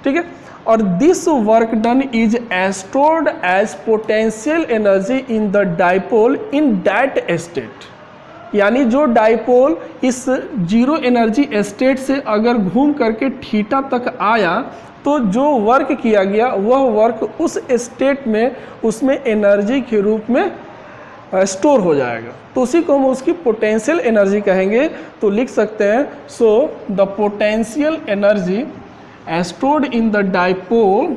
ठीक है, और this work done is stored as potential energy in the dipole in that state. यानी जो डाइपोल इस जीरो एनर्जी स्टेट से अगर घूम करके थीटा तक आया तो जो वर्क किया गया वह वर्क उस स्टेट में उसमें एनर्जी के रूप में स्टोर हो जाएगा, तो उसी को हम उसकी पोटेंशियल एनर्जी कहेंगे। तो लिख सकते हैं so the potential energy stored in the dipole,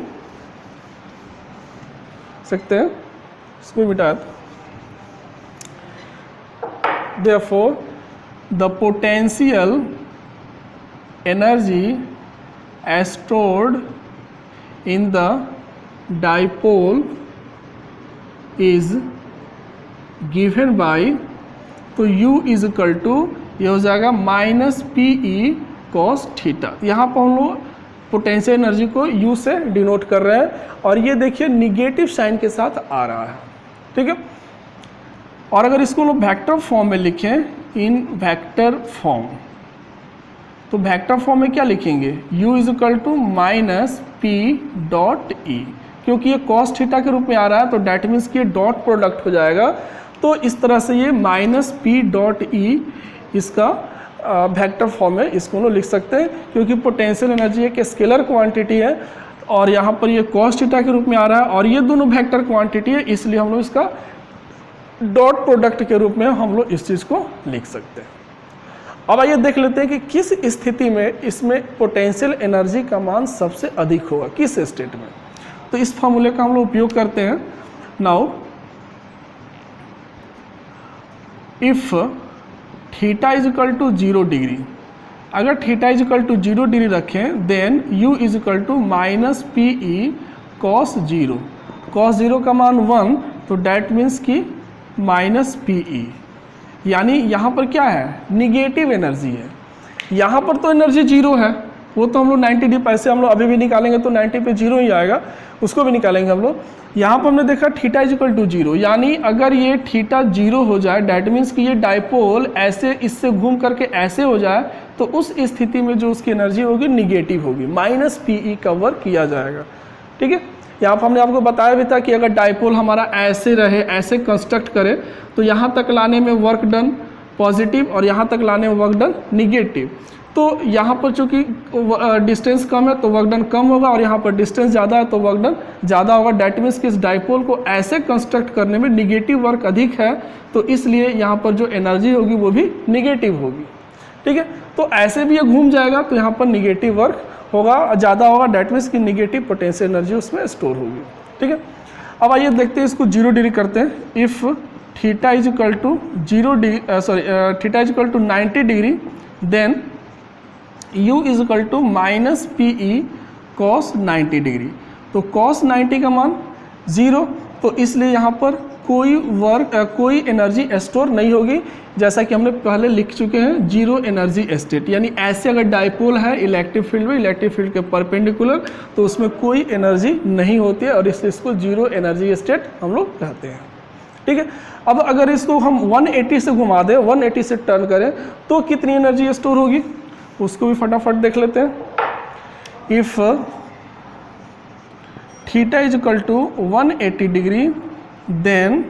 सकते हैं इसको मिटा, therefore the potential energy stored in the dipole is given by, तो U इज इक्वल टू ये हो जाएगा minus P E cos theta. यहाँ पर हम लोग पोटेंशियल एनर्जी को U से डिनोट कर रहे हैं और ये देखिए निगेटिव साइन के साथ आ रहा है। ठीक है, और अगर इसको लोग वेक्टर फॉर्म में लिखें, इन वेक्टर फॉर्म, तो वेक्टर फॉर्म में क्या लिखेंगे, U is equal to minus P dot E, क्योंकि ये कॉस थीटा के रूप में आ रहा है तो डैट मीन्स कि ये डॉट प्रोडक्ट हो जाएगा। तो इस तरह से ये माइनस पी डॉट ई इसका वेक्टर फॉर्म है, इसको हम लोग लिख सकते हैं, क्योंकि पोटेंशियल एनर्जी एक स्केलर क्वांटिटी है और यहाँ पर ये कॉस थीटा के रूप में आ रहा है और ये दोनों वेक्टर क्वांटिटी है, इसलिए हम लोग इसका डॉट प्रोडक्ट के रूप में हम लोग इस चीज़ को लिख सकते हैं। अब आइए देख लेते हैं कि किस स्थिति में इसमें पोटेंशियल एनर्जी का मान सबसे अधिक होगा, किस स्टेट में। तो इस फॉर्मूले का हम लोग उपयोग करते हैं। Now if theta is equal to 0 degree, अगर theta is equal to 0 degree रखें then U is equal to minus P E cos 0, cos 0 का मान 1, तो डैट मीन्स कि माइनस पी ई, यानी यहाँ पर क्या है, निगेटिव एनर्जी है। यहाँ पर तो एनर्जी 0 है, वो तो हम लोग 90 डिग्री पैसे हम लोग अभी भी निकालेंगे तो 90 पे 0 ही आएगा, उसको भी निकालेंगे हम लोग। यहाँ पर हमने देखा थीटा इज इक्वल टू 0, यानी अगर ये थीटा 0 हो जाए डैट मीन्स कि ये डाइपोल ऐसे इससे घूम करके ऐसे हो जाए, तो उस स्थिति में जो उसकी एनर्जी होगी निगेटिव होगी, माइनस पी ई का वर्क किया जाएगा। ठीक है, यहाँ पर हमने आपको बताया भी था कि अगर डाइपोल हमारा ऐसे रहे, ऐसे कंस्ट्रक्ट करे, तो यहाँ तक लाने में वर्क डन पॉजिटिव और यहाँ तक लाने में वर्क डन निगेटिव। तो यहाँ पर चूँकि डिस्टेंस कम है तो वर्क डन कम होगा और यहाँ पर डिस्टेंस ज़्यादा है तो वर्क डन ज़्यादा होगा। डैट मीन्स कि इस डाइपोल को ऐसे कंस्ट्रक्ट करने में निगेटिव वर्क अधिक है, तो इसलिए यहाँ पर जो एनर्जी होगी वो भी निगेटिव होगी। ठीक है, तो ऐसे भी ये घूम जाएगा तो यहाँ पर निगेटिव वर्क होगा, ज़्यादा होगा, डैट मीन्स कि निगेटिव पोटेंशियल एनर्जी उसमें स्टोर होगी। ठीक है, अब आइए देखते हैं इसको 0 डिग्री करते हैं। If theta is equal to 0 degree, theta is equal to 90 degree, then U is equal to minus P E cos 90 degree. तो कॉस 90 का मान 0, तो इसलिए यहाँ पर कोई वर्क कोई एनर्जी स्टोर नहीं होगी, जैसा कि हमने पहले लिख चुके हैं, जीरो एनर्जी स्टेट। यानी ऐसे अगर डाइपोल है इलेक्ट्रिक फील्ड में, इलेक्ट्रिक फील्ड के परपेंडिकुलर, तो उसमें कोई एनर्जी नहीं होती है और इसलिए इसको जीरो एनर्जी स्टेट हम लोग कहते हैं। ठीक है, अब अगर इसको हम 180 से घुमा दें, 180 से टर्न करें, तो कितनी एनर्जी स्टोर होगी उसको भी फटाफट देख लेते हैं। If theta is equal to 180 degree, then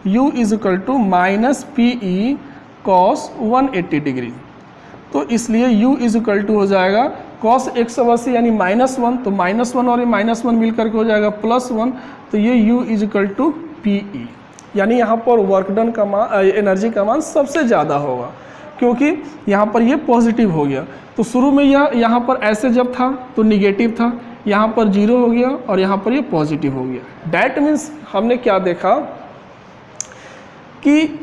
U is equal to minus P E cos 180 degree. तो इसलिए U इज इक्वल टू हो जाएगा कॉस 180 यानी -1, तो -1 और ये -1 मिल करके हो जाएगा +1, तो ये U is equal to P E. यानी यहाँ पर वर्क डन का मान, एनर्जी का मान सबसे ज़्यादा होगा, क्योंकि यहाँ पर ये पॉजिटिव हो गया। तो शुरू में यह यहाँ पर ऐसे जब था तो निगेटिव था, यहाँ पर 0 हो गया और यहाँ पर ये पॉजिटिव हो गया। डैट मीन्स हमने क्या देखा कि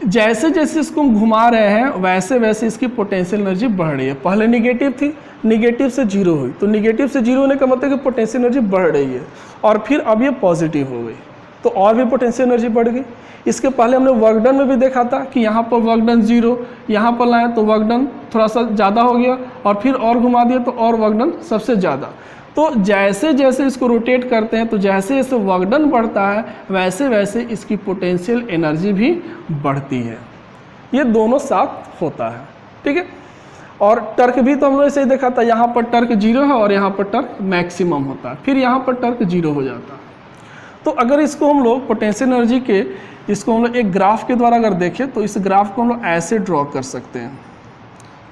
जैसे जैसे इसको हम घुमा रहे हैं वैसे वैसे इसकी पोटेंशियल एनर्जी बढ़ रही है। पहले निगेटिव थी, निगेटिव से 0 हुई, तो निगेटिव से 0 होने का मतलब कि पोटेंशियल एनर्जी बढ़ रही है, और फिर अब ये पॉजिटिव हो गई। तो और भी पोटेंशियल एनर्जी बढ़ गई। इसके पहले हमने वर्क डन में भी देखा था कि यहाँ पर वर्क डन 0, यहाँ पर लाएँ तो वर्क डन थोड़ा सा ज़्यादा हो गया, और फिर और घुमा दिया तो और वर्क डन सबसे ज़्यादा। तो जैसे जैसे इसको रोटेट करते हैं तो जैसे जैसे वर्क डन बढ़ता है वैसे वैसे इसकी पोटेंशियल एनर्जी भी बढ़ती है। ये दोनों साथ होता है, ठीक है। और टर्क भी तो हम लोग ऐसे ही देखा था, यहाँ पर टर्क 0 है और यहाँ पर टर्क मैक्सिमम होता है, फिर यहाँ पर टर्क 0 हो जाता है। तो अगर इसको हम लोग पोटेंशियल एनर्जी के इसको हम लोग एक ग्राफ के द्वारा अगर देखें तो इस ग्राफ को हम लोग ऐसे ड्रॉ कर सकते हैं,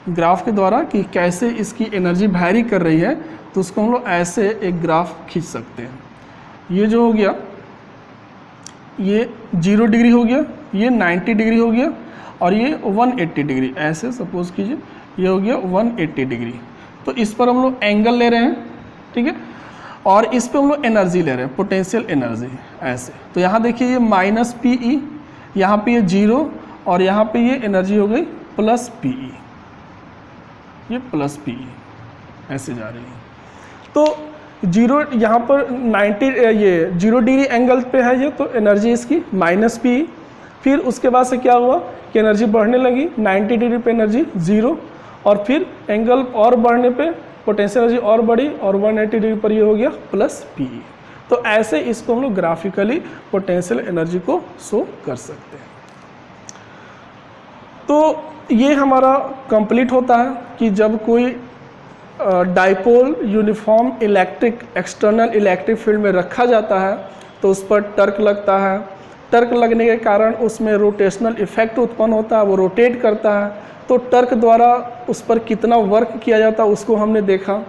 ग्राफ के द्वारा कि कैसे इसकी एनर्जी वैरी कर रही है, तो उसको हम लोग ऐसे एक ग्राफ खींच सकते हैं। ये जो हो गया ये 0 डिग्री हो गया, ये 90 डिग्री हो गया, और ये 180 डिग्री, ऐसे सपोज कीजिए ये हो गया 180 डिग्री। तो इस पर हम लोग एंगल ले रहे हैं, ठीक है, और इस पे हम लोग एनर्जी ले रहे हैं, पोटेंशियल एनर्जी ऐसे। तो यहाँ देखिए ये माइनस PE, यहाँ पे ये 0, और यहाँ पे ये एनर्जी हो गई प्लस PE, ये प्लस PE ऐसे जा रही है। तो 0 यहाँ पर 90 ये 0 डिग्री एंगल पे है ये, तो एनर्जी इसकी माइनस PE। फिर उसके बाद से क्या हुआ कि एनर्जी बढ़ने लगी, 90 डिग्री पे एनर्जी 0, और फिर एंगल और बढ़ने पे पोटेंशियल एनर्जी और बढ़ी, और 180 डिग्री पर ये हो गया प्लस PE। तो ऐसे इसको हम लोग ग्राफिकली पोटेंशियल एनर्जी को शो कर सकते हैं। तो ये हमारा कंप्लीट होता है कि जब कोई dipole uniform electric external electric field में रखा जाता है तो उस पर टर्क लगता है। टर्क लगने के कारण उसमें रोटेशनल इफेक्ट उत्पन्न होता है, वो रोटेट करता है। तो टर्क द्वारा उस पर कितना वर्क किया जाता है उसको हमने देखा।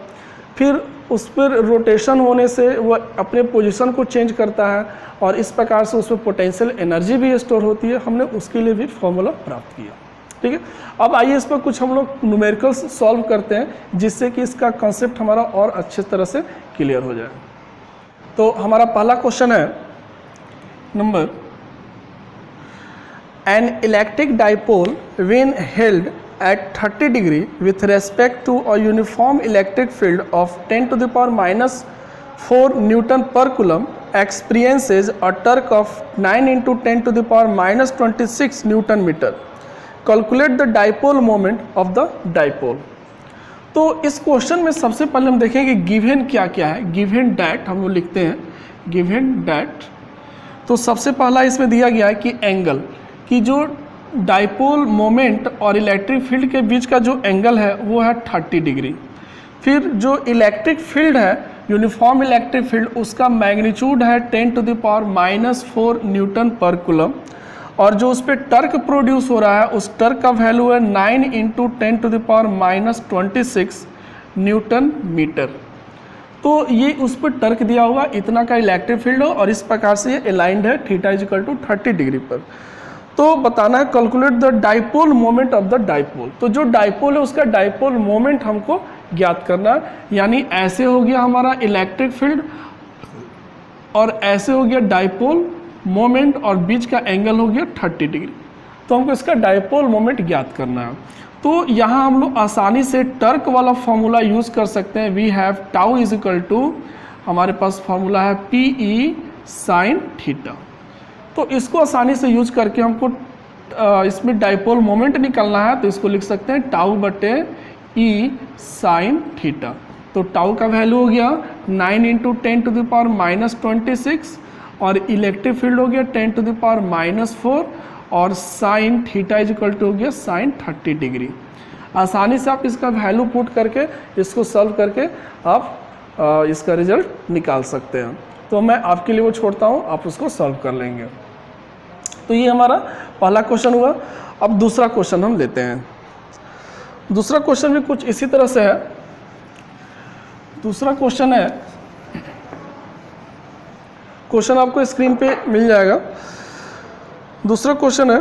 फिर उस पर रोटेशन होने से वह अपने पोजीशन को चेंज करता है, और इस प्रकार से उसमें पोटेंशियल एनर्जी भी स्टोर होती है। हमने उसके लिए भी फॉर्मूला प्राप्त किया, ठीक है। अब आइए इस पर कुछ हम लोग न्यूमेरिकल्स सॉल्व करते हैं जिससे कि इसका कंसेप्ट हमारा और अच्छे तरह से क्लियर हो जाए। तो हमारा पहला क्वेश्चन है number, an electric dipole when held at 30 degree with respect to a uniform electric field of 10 to the power minus 4 Newton per coulomb experiences a torque of 9 into 10 to the power minus 26 Newton meter. Calculate the dipole moment of the dipole. तो इस क्वेश्चन में सबसे पहले हम देखेंगे गिवन क्या क्या है। गिवन डैट हम लोग लिखते हैं, गिवन डैट। तो सबसे पहला इसमें दिया गया है कि एंगल, कि जो डाइपोल मोमेंट और इलेक्ट्रिक फील्ड के बीच का जो एंगल है वो है 30 डिग्री। फिर जो इलेक्ट्रिक फील्ड है, यूनिफॉर्म इलेक्ट्रिक फील्ड, उसका मैग्नीट्यूड है 10 to the power minus 4 newton पर कूलम, और जो उस पर टर्क प्रोड्यूस हो रहा है उस टर्क का वैल्यू है 9 into 10 to the power minus 26 newton metre. तो ये उस पर टर्क दिया हुआ इतना का इलेक्ट्रिक फील्ड हो, और इस प्रकार से ये अलाइंड है theta is equal to 30 degree पर। तो बताना है calculate the dipole moment of the dipole. तो जो डाइपोल है उसका डाइपोल मोमेंट हमको ज्ञात करना है, यानी ऐसे हो गया हमारा इलेक्ट्रिक फील्ड और ऐसे हो गया डाइपोल मोमेंट, और बीच का एंगल हो गया 30 डिग्री। तो हमको इसका डाइपोल मोमेंट ज्ञात करना है। तो यहाँ हम लोग आसानी से टर्क वाला फॉर्मूला यूज़ कर सकते हैं। We have tau is equal to, हमारे पास फॉर्मूला है PE साइन थीटा। तो इसको आसानी से यूज करके हमको इसमें डाइपोल मोमेंट निकालना है, तो इसको लिख सकते हैं टाउ बटे E साइन थीटा। तो टाउ का वैल्यू हो गया 9 into 10 to the power minus 26, और इलेक्ट्रिक फील्ड हो गया 10 टू द पावर माइनस 4, और sine theta is equal to हो गया साइन 30 डिग्री। आसानी से आप इसका वैल्यू पुट करके इसको सॉल्व करके आप इसका रिजल्ट निकाल सकते हैं। तो मैं आपके लिए वो छोड़ता हूँ, आप उसको सॉल्व कर लेंगे। तो ये हमारा पहला क्वेश्चन हुआ। अब दूसरा क्वेश्चन हम लेते हैं। दूसरा क्वेश्चन भी कुछ इसी तरह से है। दूसरा क्वेश्चन है, क्वेश्चन आपको स्क्रीन पे मिल जाएगा। दूसरा क्वेश्चन है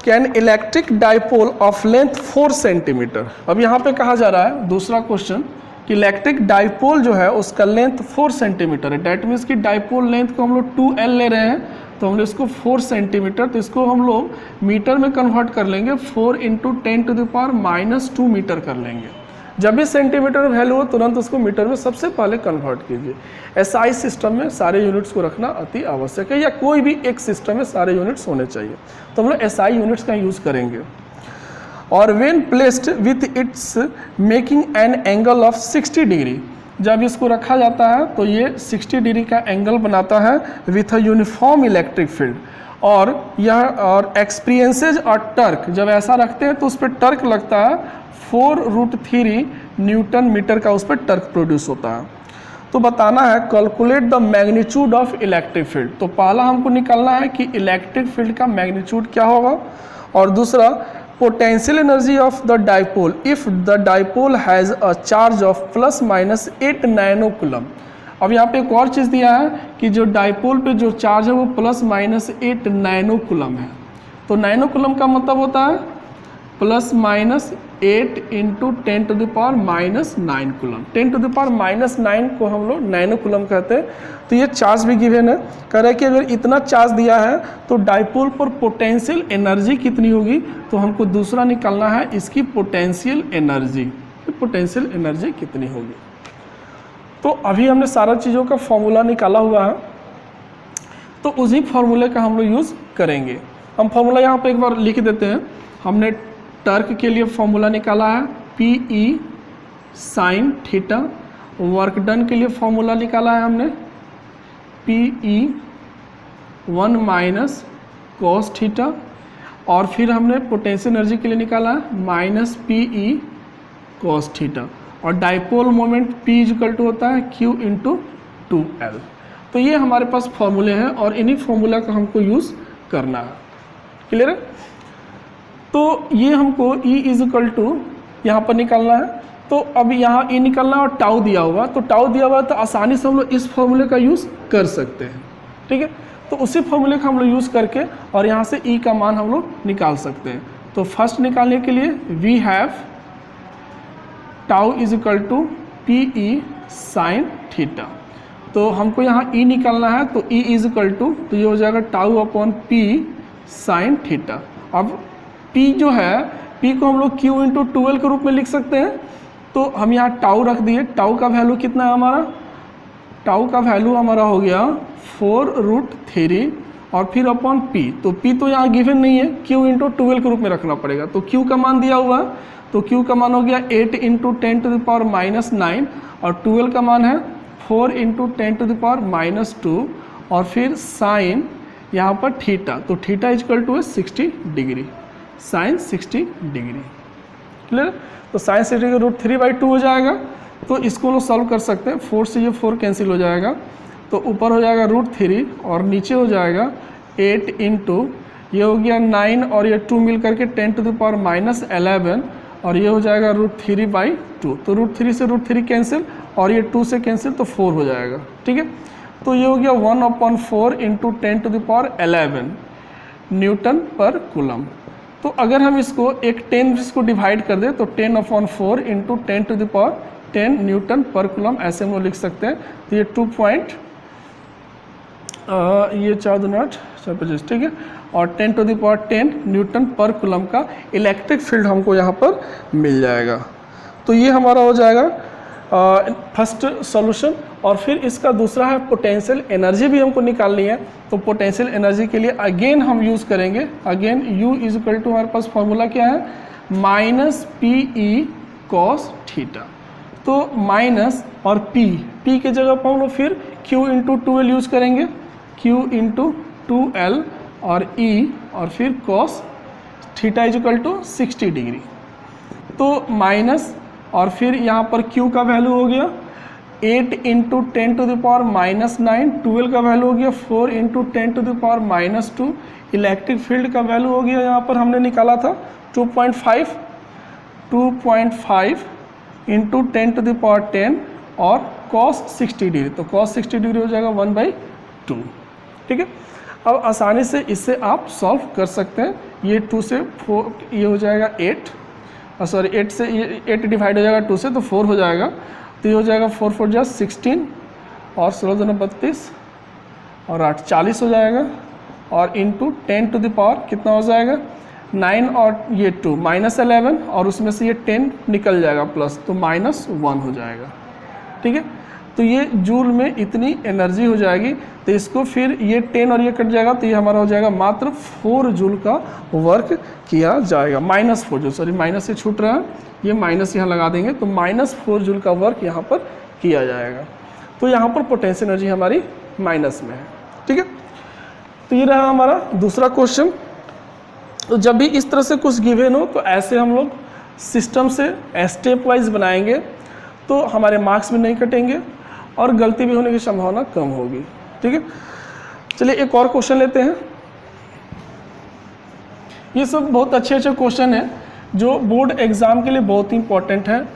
can electric dipole of length 4 centimetre. अब यहाँ पे कहा जा रहा है दूसरा क्वेश्चन कि इलेक्ट्रिक डाइपोल जो है उसका लेंथ 4 सेंटीमीटर है। डैट मीन्स कि डाइपोल लेंथ को हम लोग 2L ले रहे हैं, तो हम लोग इसको 4 सेंटीमीटर, तो इसको हम लोग मीटर में कन्वर्ट कर लेंगे। 4 into 10 to the power minus 2 metre कर लेंगे। जब भी सेंटीमीटर वैल्यू हो तुरंत उसको मीटर में सबसे पहले कन्वर्ट कीजिए। एसआई सिस्टम में सारे यूनिट्स को रखना अति आवश्यक है, या कोई भी एक सिस्टम में सारे यूनिट्स होने चाहिए, तो हम लोग एसआई यूनिट्स का यूज़ करेंगे। और when placed with its making an angle of 60 degree, जब इसको रखा जाता है तो ये 60 डिग्री का एंगल बनाता है with a uniform electric field. और यह और एक्सपीरियंसेज और टर्क, जब ऐसा रखते हैं तो उस पर टर्क लगता है 4√3 न्यूटन मीटर का उस पर टर्क प्रोड्यूस होता है। तो बताना है calculate the magnitude of electric field, तो पहला हमको निकालना है कि इलेक्ट्रिक फील्ड का मैग्नीट्यूड क्या होगा, और दूसरा potential energy of the dipole if the dipole has a charge of ±8 nano coulomb. अब यहाँ पे एक और चीज़ दिया है कि जो डाइपोल पे जो चार्ज है वो +-8 नैनो कूलम है। तो नैनो कूलम का मतलब होता है +-8 × 10⁻⁻9 कूलम। 10⁻�9 को हम लोग नैनो कूलम कहते हैं। तो ये चार्ज भी गिवन है, कह रहा है कि अगर इतना चार्ज दिया है तो डाइपोल पर पोटेंशियल एनर्जी कितनी होगी, तो हमको दूसरा निकालना है इसकी पोटेंशियल एनर्जी, पोटेंशियल एनर्जी कितनी होगी। तो अभी हमने सारा चीज़ों का फॉर्मूला निकाला हुआ है, तो उसी फॉर्मूले का हम लोग यूज़ करेंगे। हम फॉर्मूला यहाँ पे एक बार लिख देते हैं। हमने टर्क के लिए फॉर्मूला निकाला है PE sin theta, work done के लिए फॉर्मूला निकाला है हमने PE 1 - cos थीटा, और फिर हमने पोटेंशियल एनर्जी के लिए निकाला है -PE cos थीटा, और डाइपोल मोमेंट P = होता है Q × 2L। तो ये हमारे पास फॉर्मूले हैं और इन्हीं फॉर्मूला का हमको यूज़ करना है। क्लियर है? तो ये हमको E = यहाँ पर निकालना है। तो अब यहाँ E निकालना है और टाउ दिया हुआ, तो टाउ दिया हुआ तो आसानी से हम लोग इस फॉर्मूले का यूज़ कर सकते हैं। ठीक है, तो उसी फॉर्मूले का हम लोग यूज़ करके और यहाँ से E का मान हम लोग निकाल सकते हैं। तो फर्स्ट निकालने के लिए we have tau = PE sin theta. तो हमको यहाँ E निकालना है, तो E = तो ये हो जाएगा टाउ/P sin थीटा। अब P जो है, P को हम लोग Q × 2L के रूप में लिख सकते हैं। तो हम यहाँ टाउ रख दिए। टाउ का वैल्यू कितना है हमारा, टाउ का वैल्यू हमारा हो गया 4√3 और फिर अपॉन P। तो P तो यहाँ गिवन नहीं है, Q × 2L के रूप में रखना पड़ेगा। तो Q का मान दिया हुआ है, तो Q का मान हो गया 8 × 10⁻⁹ और 2L का मान है 4 × 10⁻², और फिर साइन यहाँ पर थीटा, तो theta = 60 degree, sine 60 degree. Clear? तो साइन 60 डिग्री √3/2 हो जाएगा। तो इसको लोग सॉल्व कर सकते हैं। 4 से ये 4 कैंसिल हो जाएगा, तो ऊपर हो जाएगा √3 और नीचे हो जाएगा 8 × ये हो गया 9 और ये 2 मिल करके 10⁻11 और ये हो जाएगा √3/2। तो √3 से √3 कैंसिल और ये 2 से कैंसिल, तो 4 हो जाएगा। ठीक है, तो ये हो गया 1/4 × 10⁻11 न्यूटन पर कूलम। तो अगर हम इसको एक 10 इसको डिवाइड कर दें तो 10/4 × 10 न्यूटन पर कूलम ऐसे हम लोग लिख सकते हैं। तो ये 4×4 ठीक है, और 10⁻10 न्यूटन पर कूलम का इलेक्ट्रिक फील्ड हमको यहाँ पर मिल जाएगा। तो ये हमारा हो जाएगा फर्स्ट सॉल्यूशन। और फिर इसका दूसरा है पोटेंशियल एनर्जी भी हमको निकालनी है। तो पोटेंशियल एनर्जी के लिए अगेन हम यूज़ करेंगे, अगेन U = हमारे पास फॉर्मूला क्या है -PE cos थीटा। तो माइनस और P के जगह पर हम लोग फिर Q × 2L यूज़ करेंगे, Q × 2L और E और फिर cos थीटा = 60 डिग्री। तो माइनस और फिर यहाँ पर Q का वैल्यू हो गया 8 × 10⁻⁹, 12 का वैल्यू हो गया 4 × 10⁻², इलेक्ट्रिक फील्ड का वैल्यू हो गया यहाँ पर हमने निकाला था 2.5 × 10⁻10 और cos 60 डिग्री, तो cos 60 डिग्री हो जाएगा 1/2। ठीक है, अब आसानी से इससे आप सॉल्व कर सकते हैं। ये 2 से 4 ये हो जाएगा 8, सॉरी 8 से ये 8 डिवाइड हो जाएगा 2 से, तो 4 हो जाएगा। तो ये हो जाएगा 4 × 4 = 16 और 16 × 32 और 8 40 हो जाएगा, और इंटू 10 टू द पावर कितना हो जाएगा 9 और ये 2 -11 और उसमें से ये 10 निकल जाएगा प्लस, तो -1 हो जाएगा। ठीक है, तो ये जूल में इतनी एनर्जी हो जाएगी। तो इसको फिर ये 10 और ये कट जाएगा तो ये हमारा हो जाएगा मात्र 4 जूल का वर्क किया जाएगा। -4 जूल, सॉरी माइनस से छूट रहा है, ये माइनस यहाँ लगा देंगे तो -4 जूल का वर्क यहाँ पर किया जाएगा। तो यहाँ पर पोटेंशियल एनर्जी हमारी माइनस में है। ठीक है, तो ये रहा हमारा दूसरा क्वेश्चन। तो जब भी इस तरह से कुछ गिवन हो तो ऐसे हम लोग सिस्टम से स्टेप वाइज बनाएंगे तो हमारे मार्क्स भी नहीं कटेंगे और गलती भी होने की संभावना कम होगी। ठीक है, चलिए एक और क्वेश्चन लेते हैं। ये सब बहुत अच्छे अच्छे क्वेश्चन हैं जो बोर्ड एग्जाम के लिए बहुत ही इंपॉर्टेंट है।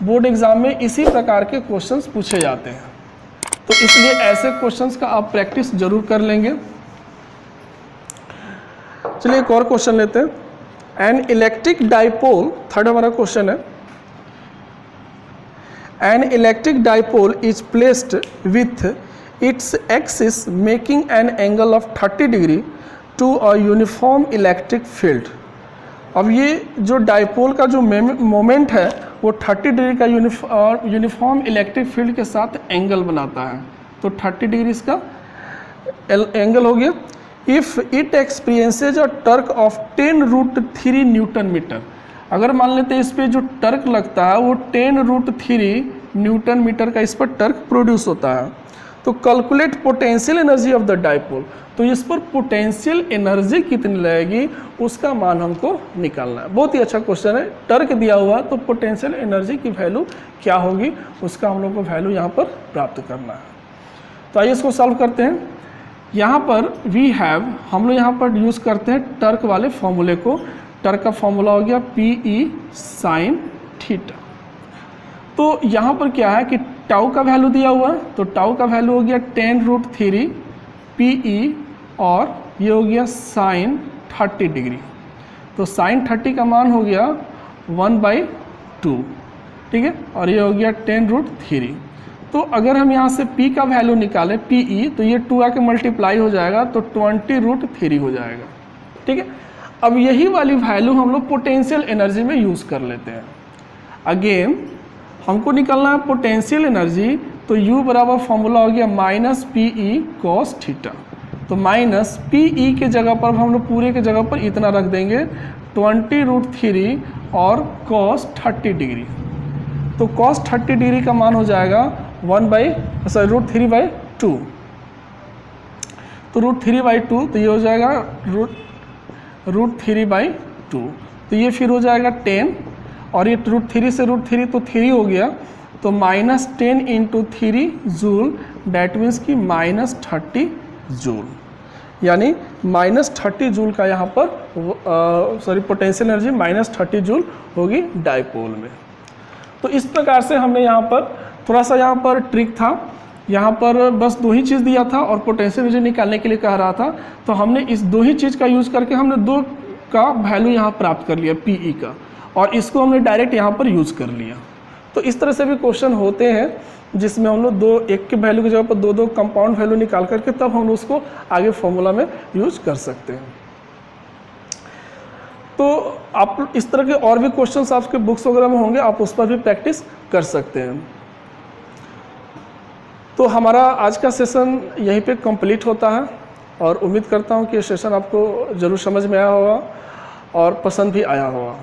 बोर्ड एग्जाम में इसी प्रकार के क्वेश्चंस पूछे जाते हैं, तो इसलिए ऐसे क्वेश्चंस का आप प्रैक्टिस जरूर कर लेंगे। चलिए एक और क्वेश्चन लेते हैं। एन इलेक्ट्रिक डाइपोल, थर्ड हमारा क्वेश्चन है। An electric dipole is placed with its axis making an angle of 30 degree to a uniform electric field। अब ये जो डाइपोल का जो मोमेंट है वो 30 डिग्री का यूनिफॉर्म इलेक्ट्रिक फील्ड के साथ एंगल बनाता है, तो 30 डिग्री इसका एंगल हो गया। If it experiences a torque of 10√3 newton metre, अगर मान लेते हैं इस पर जो टर्क लगता है वो 10√3 न्यूटन मीटर का इस पर टर्क प्रोड्यूस होता है, तो calculate potential energy of the dipole. तो इस पर पोटेंशियल एनर्जी कितनी लगेगी उसका मान हमको निकालना है। बहुत ही अच्छा क्वेश्चन है। टर्क दिया हुआ है तो पोटेंशियल एनर्जी की वैल्यू क्या होगी उसका हम लोग को वैल्यू यहाँ पर प्राप्त करना है। तो आइए इसको सॉल्व करते हैं। यहाँ पर वी हैव, हम लोग यहाँ पर यूज़ करते हैं टर्क वाले फॉर्मूले को। टर्क का फॉर्मूला हो गया PE sin थीटा। तो यहाँ पर क्या है कि टाउ का वैल्यू दिया हुआ है, तो टाउ का वैल्यू हो गया 10√3 PE और ये हो गया sin 30 डिग्री, तो sin 30 का मान हो गया 1/2। ठीक है, और ये हो गया 10√3। तो अगर हम यहाँ से P का वैल्यू निकालें PE, तो ये 2 आके मल्टीप्लाई हो जाएगा तो 20√3 हो जाएगा। ठीक है, अब यही वाली वैल्यू हम लोग पोटेंशियल एनर्जी में यूज़ कर लेते हैं। अगेन हमको निकालना है पोटेंशियल एनर्जी, तो U बराबर फॉर्मूला हो गया -PE cos थीटा। तो -PE के जगह पर हम लोग पूरे के जगह पर इतना रख देंगे 20√3 और cos 30 डिग्री। तो cos 30 डिग्री का मान हो जाएगा √3/2। तो √3/2, तो ये हो जाएगा √3/2। तो ये फिर हो जाएगा 10 और ये √3 से √3 तो 3 हो गया, तो -10 × 3 जूल, डैट मीन्स कि -30 जूल, यानी -30 जूल का यहाँ पर सॉरी पोटेंशियल एनर्जी -30 जूल होगी डाइपोल में। तो इस प्रकार से हमने यहाँ पर थोड़ा सा यहाँ पर ट्रिक था। यहाँ पर बस 2 ही चीज़ दिया था और पोटेंशियल एनर्जी निकालने के लिए कह रहा था, तो हमने इस 2 ही चीज़ का यूज़ करके हमने 2 का वैल्यू यहाँ प्राप्त कर लिया PE का, और इसको हमने डायरेक्ट यहाँ पर यूज़ कर लिया। तो इस तरह से भी क्वेश्चन होते हैं जिसमें हम लोग एक के वैल्यू की जगह पर 2 कंपाउंड वैल्यू निकाल करके तब हम उसको आगे फॉर्मूला में यूज कर सकते हैं। तो आप इस तरह के और भी क्वेश्चंस आपके बुक्स वगैरह में होंगे, आप उस पर भी प्रैक्टिस कर सकते हैं। तो हमारा आज का सेशन यहीं पे कंप्लीट होता है और उम्मीद करता हूँ कि ये सेशन आपको ज़रूर समझ में आया होगा और पसंद भी आया होगा।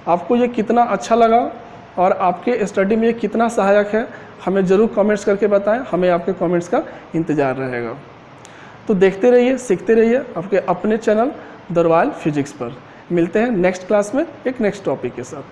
आपको ये कितना अच्छा लगा और आपके स्टडी में ये कितना सहायक है हमें ज़रूर कमेंट्स करके बताएं, हमें आपके कमेंट्स का इंतज़ार रहेगा। तो देखते रहिए, सीखते रहिए आपके अपने चैनल द रॉयल फिजिक्स पर। मिलते हैं नेक्स्ट क्लास में एक नेक्स्ट टॉपिक के साथ।